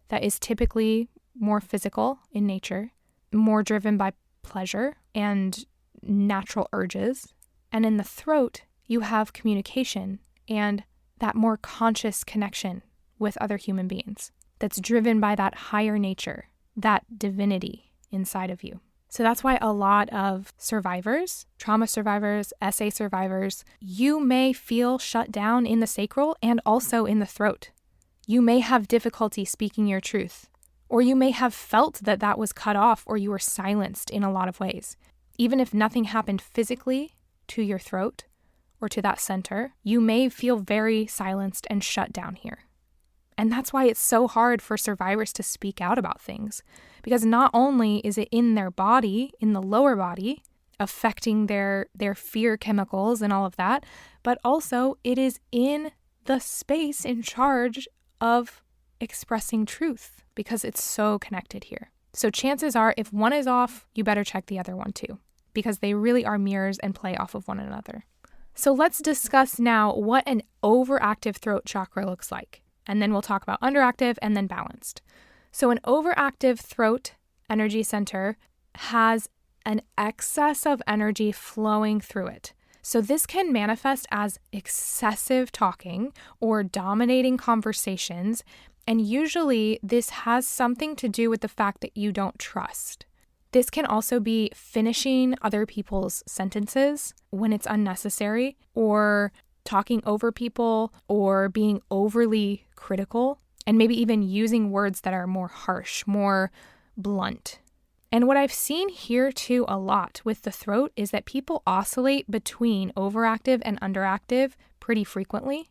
that is typically more physical in nature, more driven by pleasure and natural urges. And in the throat, you have communication and that more conscious connection with other human beings that's driven by that higher nature, that divinity inside of you. So that's why a lot of survivors, trauma survivors, SA survivors, you may feel shut down in the sacral and also in the throat. You may have difficulty speaking your truth, or you may have felt that that was cut off or you were silenced in a lot of ways. Even if nothing happened physically to your throat or to that center, you may feel very silenced and shut down here. And that's why it's so hard for survivors to speak out about things, because not only is it in their body, in the lower body, affecting their fear chemicals and all of that, but also it is in the space in charge of expressing truth, because it's so connected here. So chances are, if one is off, you better check the other one too, because they really are mirrors and play off of one another. So let's discuss now what an overactive throat chakra looks like. And then we'll talk about underactive and then balanced. So an overactive throat energy center has an excess of energy flowing through it. So this can manifest as excessive talking or dominating conversations. And usually this has something to do with the fact that you don't trust. This can also be finishing other people's sentences when it's unnecessary, or talking over people, or being overly critical, and maybe even using words that are more harsh, more blunt. And what I've seen here too a lot with the throat is that people oscillate between overactive and underactive pretty frequently,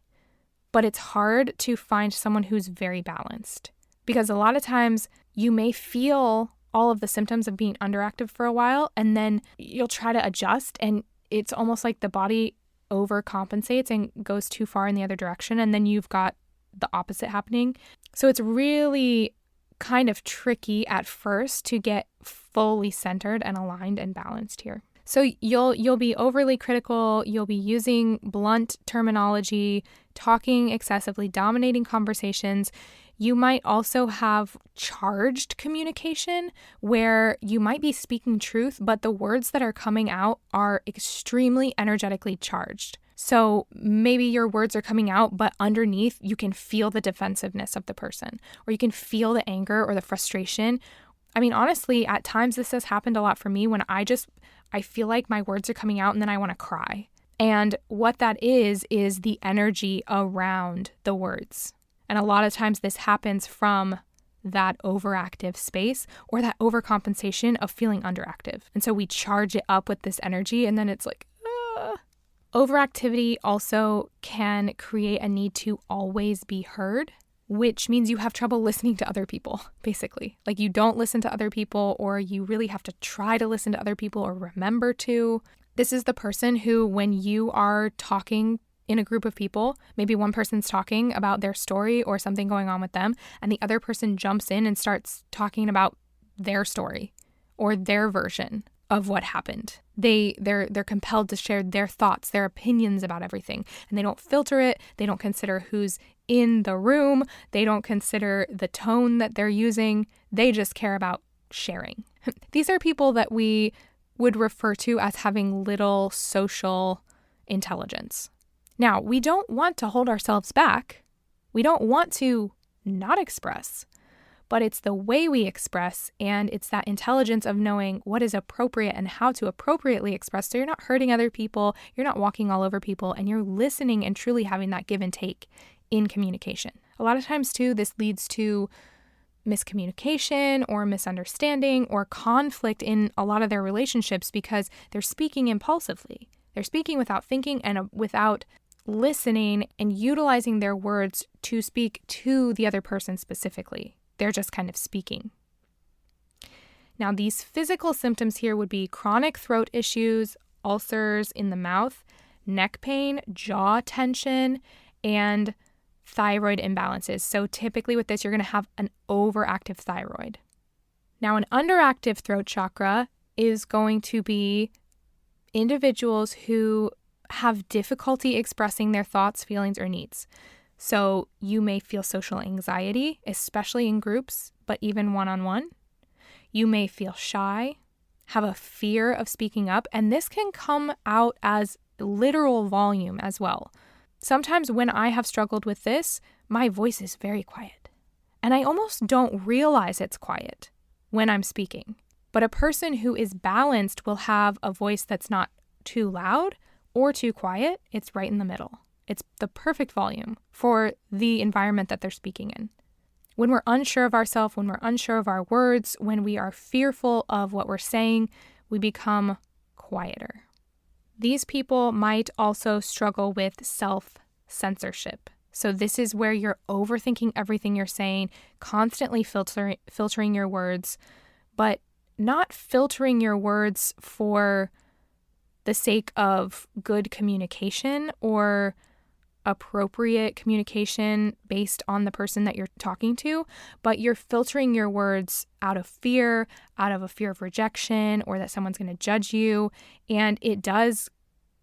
but it's hard to find someone who's very balanced, because a lot of times you may feel all of the symptoms of being underactive for a while, and then you'll try to adjust, and it's almost like the body overcompensates and goes too far in the other direction, and then you've got the opposite happening. So it's really kind of tricky at first to get fully centered and aligned and balanced here. So you'll be overly critical, you'll be using blunt terminology, talking excessively, dominating conversations. You might also have charged communication where you might be speaking truth, but the words that are coming out are extremely energetically charged. So maybe your words are coming out, but underneath you can feel the defensiveness of the person, or you can feel the anger or the frustration. I mean, honestly, at times this has happened a lot for me when I feel like my words are coming out and then I want to cry. And what that is the energy around the words. And a lot of times this happens from that overactive space or that overcompensation of feeling underactive. And so we charge it up with this energy, and then it's like, Overactivity also can create a need to always be heard. which means you have trouble listening to other people, basically. Like you don't listen to other people, or you really have to try to listen to other people or remember to. This is the person who, when you are talking in a group of people, maybe one person's talking about their story or something going on with them, and the other person jumps in and starts talking about their story or their version of what happened. They're compelled to share their thoughts, their opinions about everything, and they don't filter it. They don't consider who's in the room. They don't consider the tone that they're using. They just care about sharing. These are people that we would refer to as having little social intelligence. Now, we don't want to hold ourselves back. We don't want to not express, but it's the way we express, and it's that intelligence of knowing what is appropriate and how to appropriately express, so you're not hurting other people, you're not walking all over people, and you're listening and truly having that give and take in communication. A lot of times, too, this leads to miscommunication or misunderstanding or conflict in a lot of their relationships because they're speaking impulsively. They're speaking without thinking and without listening and utilizing their words to speak to the other person specifically. They're just kind of speaking. Now, these physical symptoms here would be chronic throat issues, ulcers in the mouth, neck pain, jaw tension, and thyroid imbalances. So typically with this, you're going to have an overactive thyroid. Now, an underactive throat chakra is going to be individuals who have difficulty expressing their thoughts, feelings, or needs. So you may feel social anxiety, especially in groups, but even one-on-one. You may feel shy, have a fear of speaking up, and this can come out as literal volume as well. Sometimes when I have struggled with this, my voice is very quiet, and I almost don't realize it's quiet when I'm speaking. But a person who is balanced will have a voice that's not too loud or too quiet. It's right in the middle. It's the perfect volume for the environment that they're speaking in. When we're unsure of ourselves, when we're unsure of our words, when we are fearful of what we're saying, we become quieter. These people might also struggle with self-censorship. So this is where you're overthinking everything you're saying, constantly filtering your words, but not filtering your words for the sake of good communication or appropriate communication based on the person that you're talking to, but you're filtering your words out of fear, out of a fear of rejection or that someone's going to judge you. And it does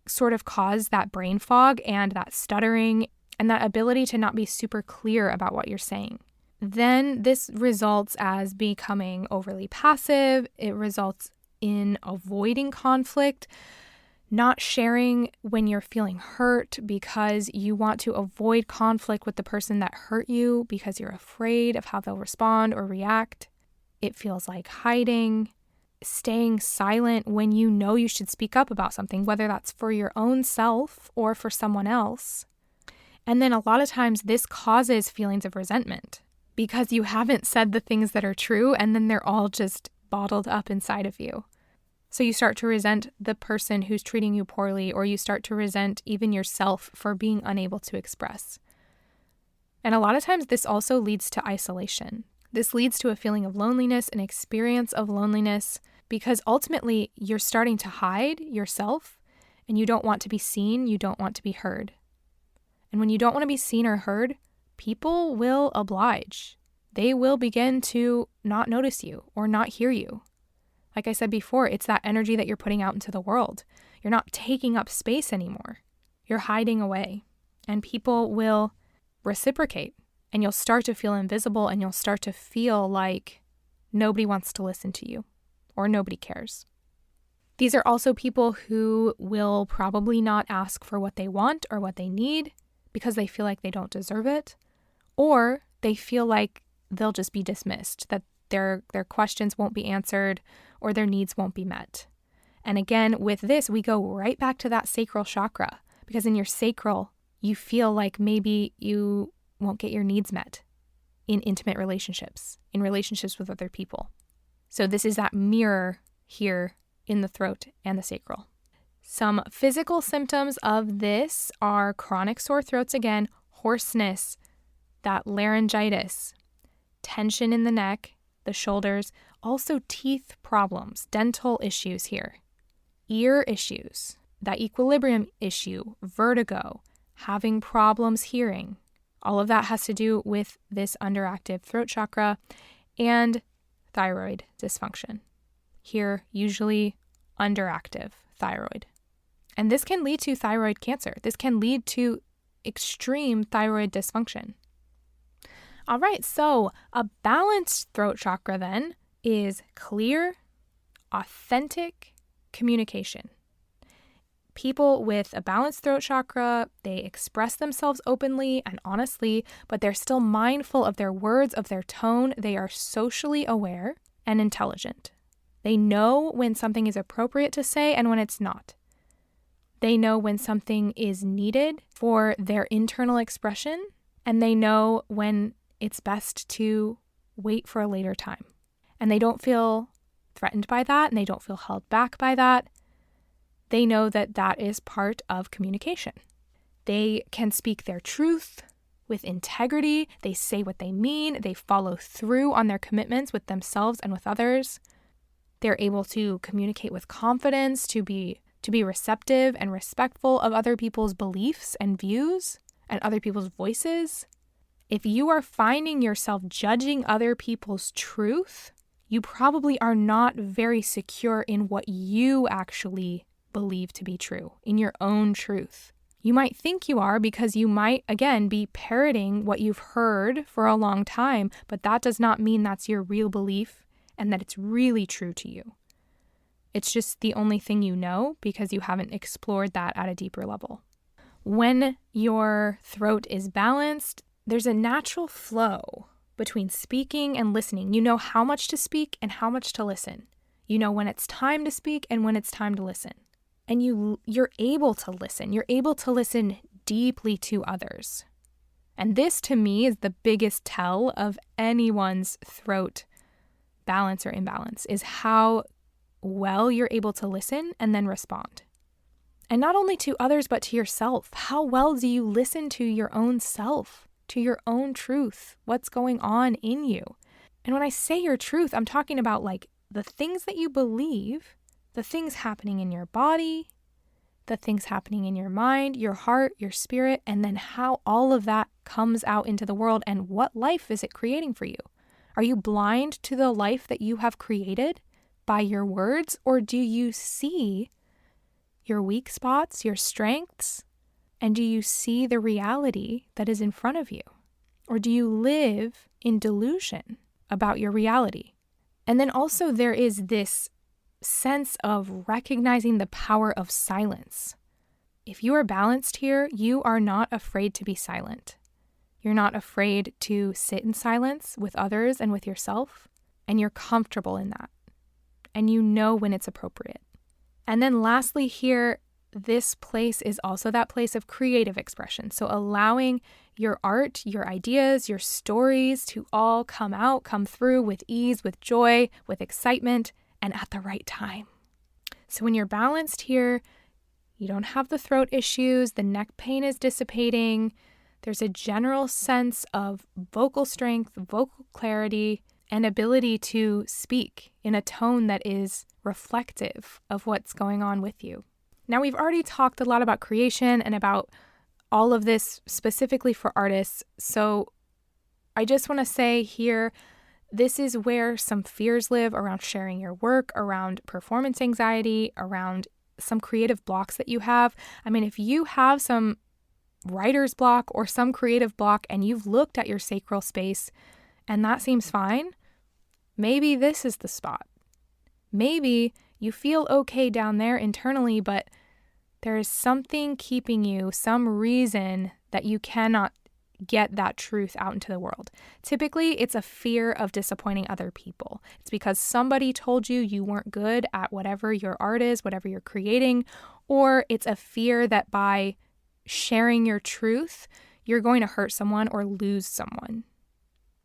sort of cause that brain fog and that stuttering and that ability to not be super clear about what you're saying. Then this results as becoming overly passive. It results in avoiding conflict, not sharing when you're feeling hurt because you want to avoid conflict with the person that hurt you because you're afraid of how they'll respond or react. It feels like hiding, staying silent when you know you should speak up about something, whether that's for your own self or for someone else. And then a lot of times this causes feelings of resentment because you haven't said the things that are true and then they're all just bottled up inside of you. So you start to resent the person who's treating you poorly, or you start to resent even yourself for being unable to express. And a lot of times this also leads to isolation. This leads to a feeling of loneliness, an experience of loneliness, because ultimately you're starting to hide yourself and you don't want to be seen, you don't want to be heard. And when you don't want to be seen or heard, people will oblige. They will begin to not notice you or not hear you. Like I said before, it's that energy that you're putting out into the world. You're not taking up space anymore. You're hiding away. And people will reciprocate. And you'll start to feel invisible and you'll start to feel like nobody wants to listen to you or nobody cares. These are also people who will probably not ask for what they want or what they need because they feel like they don't deserve it, or they feel like they'll just be dismissed, that their questions won't be answered or their needs won't be met. And again, with this, we go right back to that sacral chakra, because in your sacral, you feel like maybe you won't get your needs met in intimate relationships, in relationships with other people. So this is that mirror here in the throat and the sacral. Some physical symptoms of this are chronic sore throats again, hoarseness, that laryngitis, tension in the neck, the shoulders, also teeth problems, dental issues here, ear issues, that equilibrium issue, vertigo, having problems hearing. All of that has to do with this underactive throat chakra and thyroid dysfunction. Here, usually underactive thyroid. And this can lead to thyroid cancer. This can lead to extreme thyroid dysfunction. All right, so a balanced throat chakra then is clear, authentic communication. People with a balanced throat chakra, they express themselves openly and honestly, but they're still mindful of their words, of their tone. They are socially aware and intelligent. They know when something is appropriate to say and when it's not. They know when something is needed for their internal expression, and they know when it's best to wait for a later time. And they don't feel threatened by that, and they don't feel held back by that. They know that that is part of communication. They can speak their truth with integrity. They say what they mean. They follow through on their commitments with themselves and with others. They're able to communicate with confidence, to be receptive and respectful of other people's beliefs and views and other people's voices. If you are finding yourself judging other people's truth, you probably are not very secure in what you actually believe to be true, in your own truth. You might think you are because you might, again, be parroting what you've heard for a long time, but that does not mean that's your real belief and that it's really true to you. It's just the only thing you know because you haven't explored that at a deeper level. When your throat is balanced, there's a natural flow between speaking and listening. You know how much to speak and how much to listen. You know when it's time to speak and when it's time to listen. And you're able to listen. You're able to listen deeply to others. And this, to me, is the biggest tell of anyone's throat balance or imbalance, is how well you're able to listen and then respond. And not only to others, but to yourself. How well do you listen to your own self, to your own truth, what's going on in you? And when I say your truth, I'm talking about like the things that you believe, the things happening in your body, the things happening in your mind, your heart, your spirit, and then how all of that comes out into the world and what life is it creating for you? Are you blind to the life that you have created by your words, or do you see your weak spots, your strengths, and do you see the reality that is in front of you? Or do you live in delusion about your reality? And then also there is this sense of recognizing the power of silence. If you are balanced here, you are not afraid to be silent. You're not afraid to sit in silence with others and with yourself, and you're comfortable in that. And you know when it's appropriate. And then lastly here, this place is also that place of creative expression. So allowing your art, your ideas, your stories to all come out, come through with ease, with joy, with excitement, and at the right time. So when you're balanced here, you don't have the throat issues, the neck pain is dissipating, there's a general sense of vocal strength, vocal clarity, and ability to speak in a tone that is reflective of what's going on with you. Now, we've already talked a lot about creation and about all of this specifically for artists, so I just want to say here, this is where some fears live around sharing your work, around performance anxiety, around some creative blocks that you have. I mean, if you have some writer's block or some creative block and you've looked at your sacral space and that seems fine, maybe this is the spot. Maybe you feel okay down there internally, but there is something keeping you, some reason that you cannot get that truth out into the world. Typically, it's a fear of disappointing other people. It's because somebody told you you weren't good at whatever your art is, whatever you're creating, or it's a fear that by sharing your truth, you're going to hurt someone or lose someone.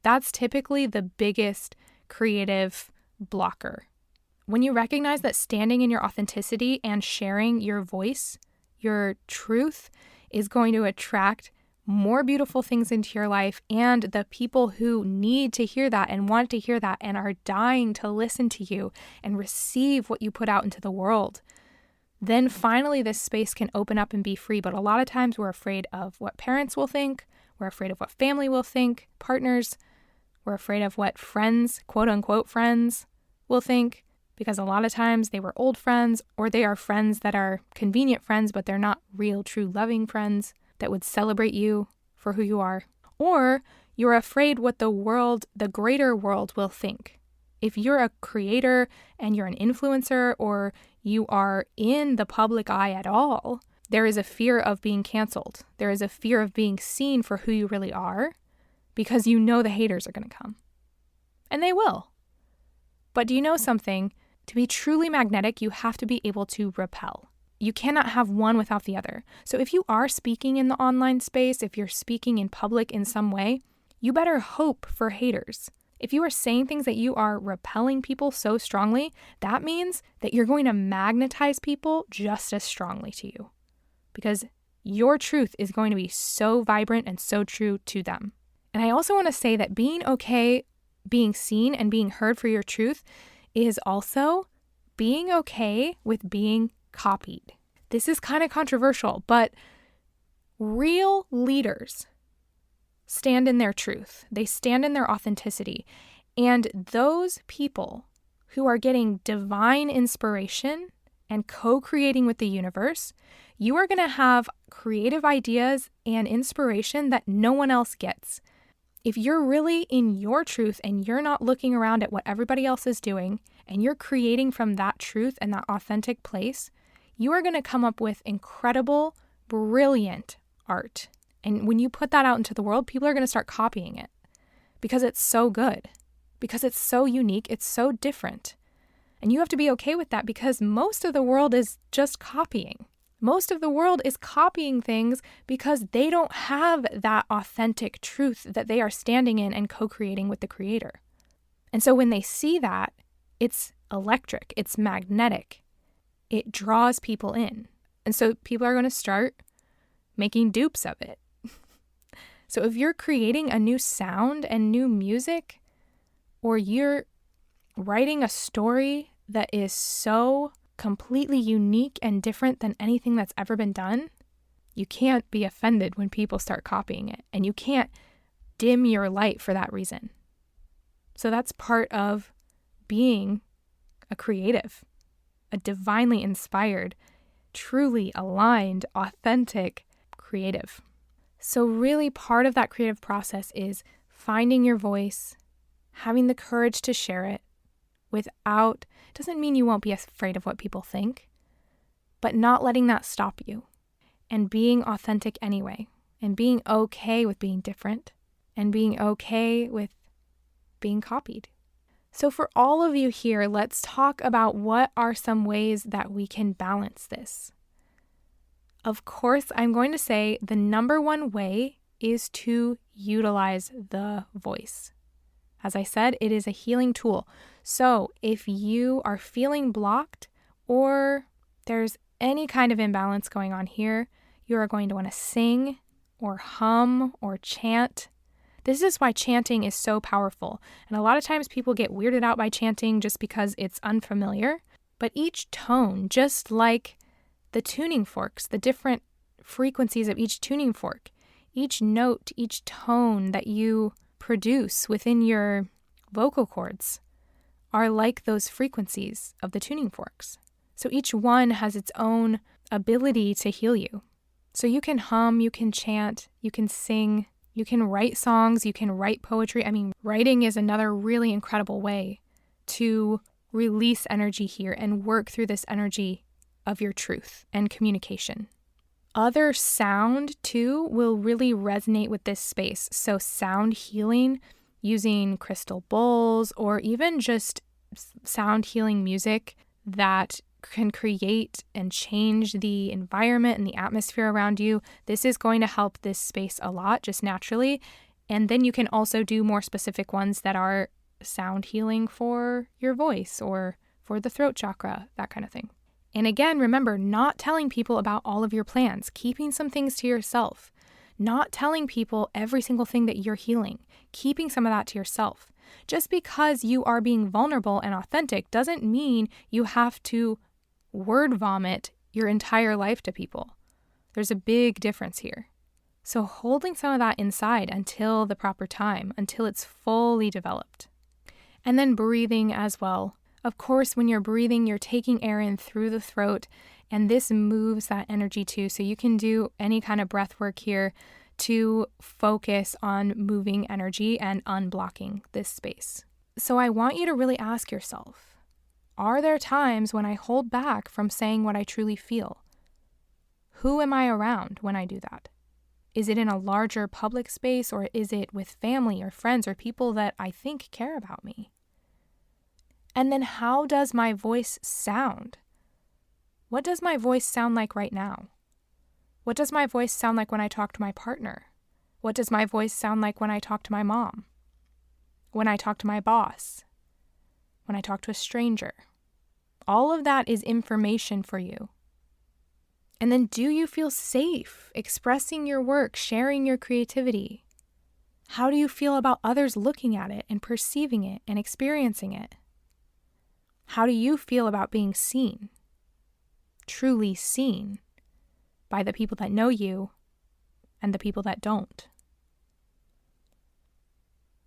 That's typically the biggest creative blocker. When you recognize that standing in your authenticity and sharing your voice, your truth, is going to attract more beautiful things into your life, and the people who need to hear that and want to hear that and are dying to listen to you and receive what you put out into the world, then finally this space can open up and be free. But a lot of times we're afraid of what parents will think. We're afraid of what family will think, partners. We're afraid of what friends, quote unquote friends, will think, because a lot of times they were old friends, or they are friends that are convenient friends, but they're not real, true, loving friends that would celebrate you for who you are. Or you're afraid what the world, the greater world, will think. If you're a creator and you're an influencer, or you are in the public eye at all, there is a fear of being canceled. There is a fear of being seen for who you really are, because you know the haters are going to come. And they will. But do you know something? To be truly magnetic, you have to be able to repel. You cannot have one without the other. So if you are speaking in the online space, if you're speaking in public in some way, you better hope for haters. If you are saying things that you are repelling people so strongly, that means that you're going to magnetize people just as strongly to you, because your truth is going to be so vibrant and so true to them. And I also want to say that being okay, being seen and being heard for your truth is also being okay with being copied. This is kind of controversial, but real leaders stand in their truth. They stand in their authenticity. And those people who are getting divine inspiration and co-creating with the universe, you are going to have creative ideas and inspiration that no one else gets. If you're really in your truth and you're not looking around at what everybody else is doing, and you're creating from that truth and that authentic place, you are going to come up with incredible, brilliant art. And when you put that out into the world, people are going to start copying it because it's so good, because it's so unique, it's so different. And you have to be okay with that, because most of the world is just copying. Most of the world is copying things because they don't have that authentic truth that they are standing in and co-creating with the creator. And so when they see that, it's electric, it's magnetic, it draws people in. And so people are going to start making dupes of it. So if you're creating a new sound and new music, or you're writing a story that is so completely unique and different than anything that's ever been done, you can't be offended when people start copying it, and you can't dim your light for that reason. So that's part of being a creative, a divinely inspired, truly aligned, authentic creative. So really part of that creative process is finding your voice, having the courage to share it without, doesn't mean you won't be afraid of what people think, but not letting that stop you, and being authentic anyway, and being okay with being different, and being okay with being copied. So for all of you here, let's talk about what are some ways that we can balance this. Of course, I'm going to say the number one way is to utilize the voice. As I said, it is a healing tool. So if you are feeling blocked, or there's any kind of imbalance going on here, you are going to want to sing or hum or chant. This is why chanting is so powerful. And a lot of times people get weirded out by chanting just because it's unfamiliar. But each tone, just like the tuning forks, the different frequencies of each tuning fork, each note, each tone that you produce within your vocal cords are like those frequencies of the tuning forks. So each one has its own ability to heal you. So you can hum, you can chant, you can sing, you can write songs, you can write poetry. I mean, writing is another really incredible way to release energy here and work through this energy of your truth and communication. Other sound, too, will really resonate with this space. So sound healing, using crystal bowls, or even just sound healing music that can create and change the environment and the atmosphere around you. This is going to help this space a lot, just naturally. And then you can also do more specific ones that are sound healing for your voice or for the throat chakra, that kind of thing. And again, remember, not telling people about all of your plans, keeping some things to yourself, Not telling people every single thing that you're healing, keeping some of that to yourself. Just because you are being vulnerable and authentic doesn't mean you have to word vomit your entire life to people. There's a big difference here. So holding some of that inside until the proper time, until it's fully developed. And then breathing as well. Of course, when you're breathing, you're taking air in through the throat, and this moves that energy too. So you can do any kind of breath work here to focus on moving energy and unblocking this space. So I want you to really ask yourself, are there times when I hold back from saying what I truly feel? Who am I around when I do that? Is it in a larger public space, or is it with family or friends or people that I think care about me? And then how does my voice sound? What does my voice sound like right now? What does my voice sound like when I talk to my partner? What does my voice sound like when I talk to my mom? When I talk to my boss? When I talk to a stranger? All of that is information for you. And then, do you feel safe expressing your work, sharing your creativity? How do you feel about others looking at it and perceiving it and experiencing it? How do you feel about being seen? Truly seen by the people that know you and the people that don't?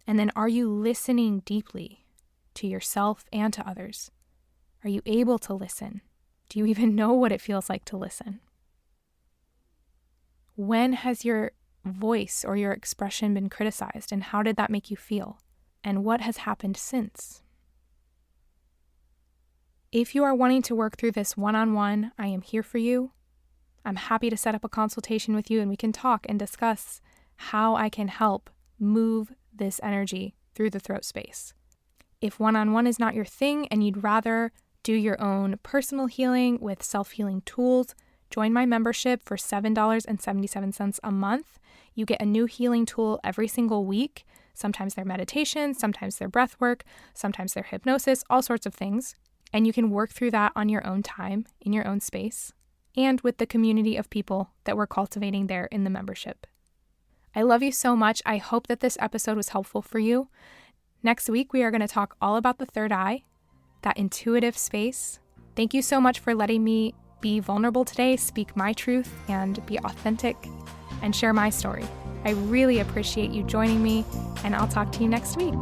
And then, are you listening deeply to yourself and to others? Are you able to listen? Do you even know what it feels like to listen? When has your voice or your expression been criticized, and how did that make you feel? And what has happened since? If you are wanting to work through this one-on-one, I am here for you. I'm happy to set up a consultation with you, and we can talk and discuss how I can help move this energy through the throat space. If one-on-one is not your thing and you'd rather do your own personal healing with self-healing tools, join my membership for $7.77 a month. You get a new healing tool every single week. Sometimes they're meditation, sometimes they're breath work, sometimes they're hypnosis, all sorts of things. And you can work through that on your own time, in your own space, and with the community of people that we're cultivating there in the membership. I love you so much. I hope that this episode was helpful for you. Next week, we are going to talk all about the third eye, that intuitive space. Thank you so much for letting me be vulnerable today, speak my truth, and be authentic, and share my story. I really appreciate you joining me, and I'll talk to you next week.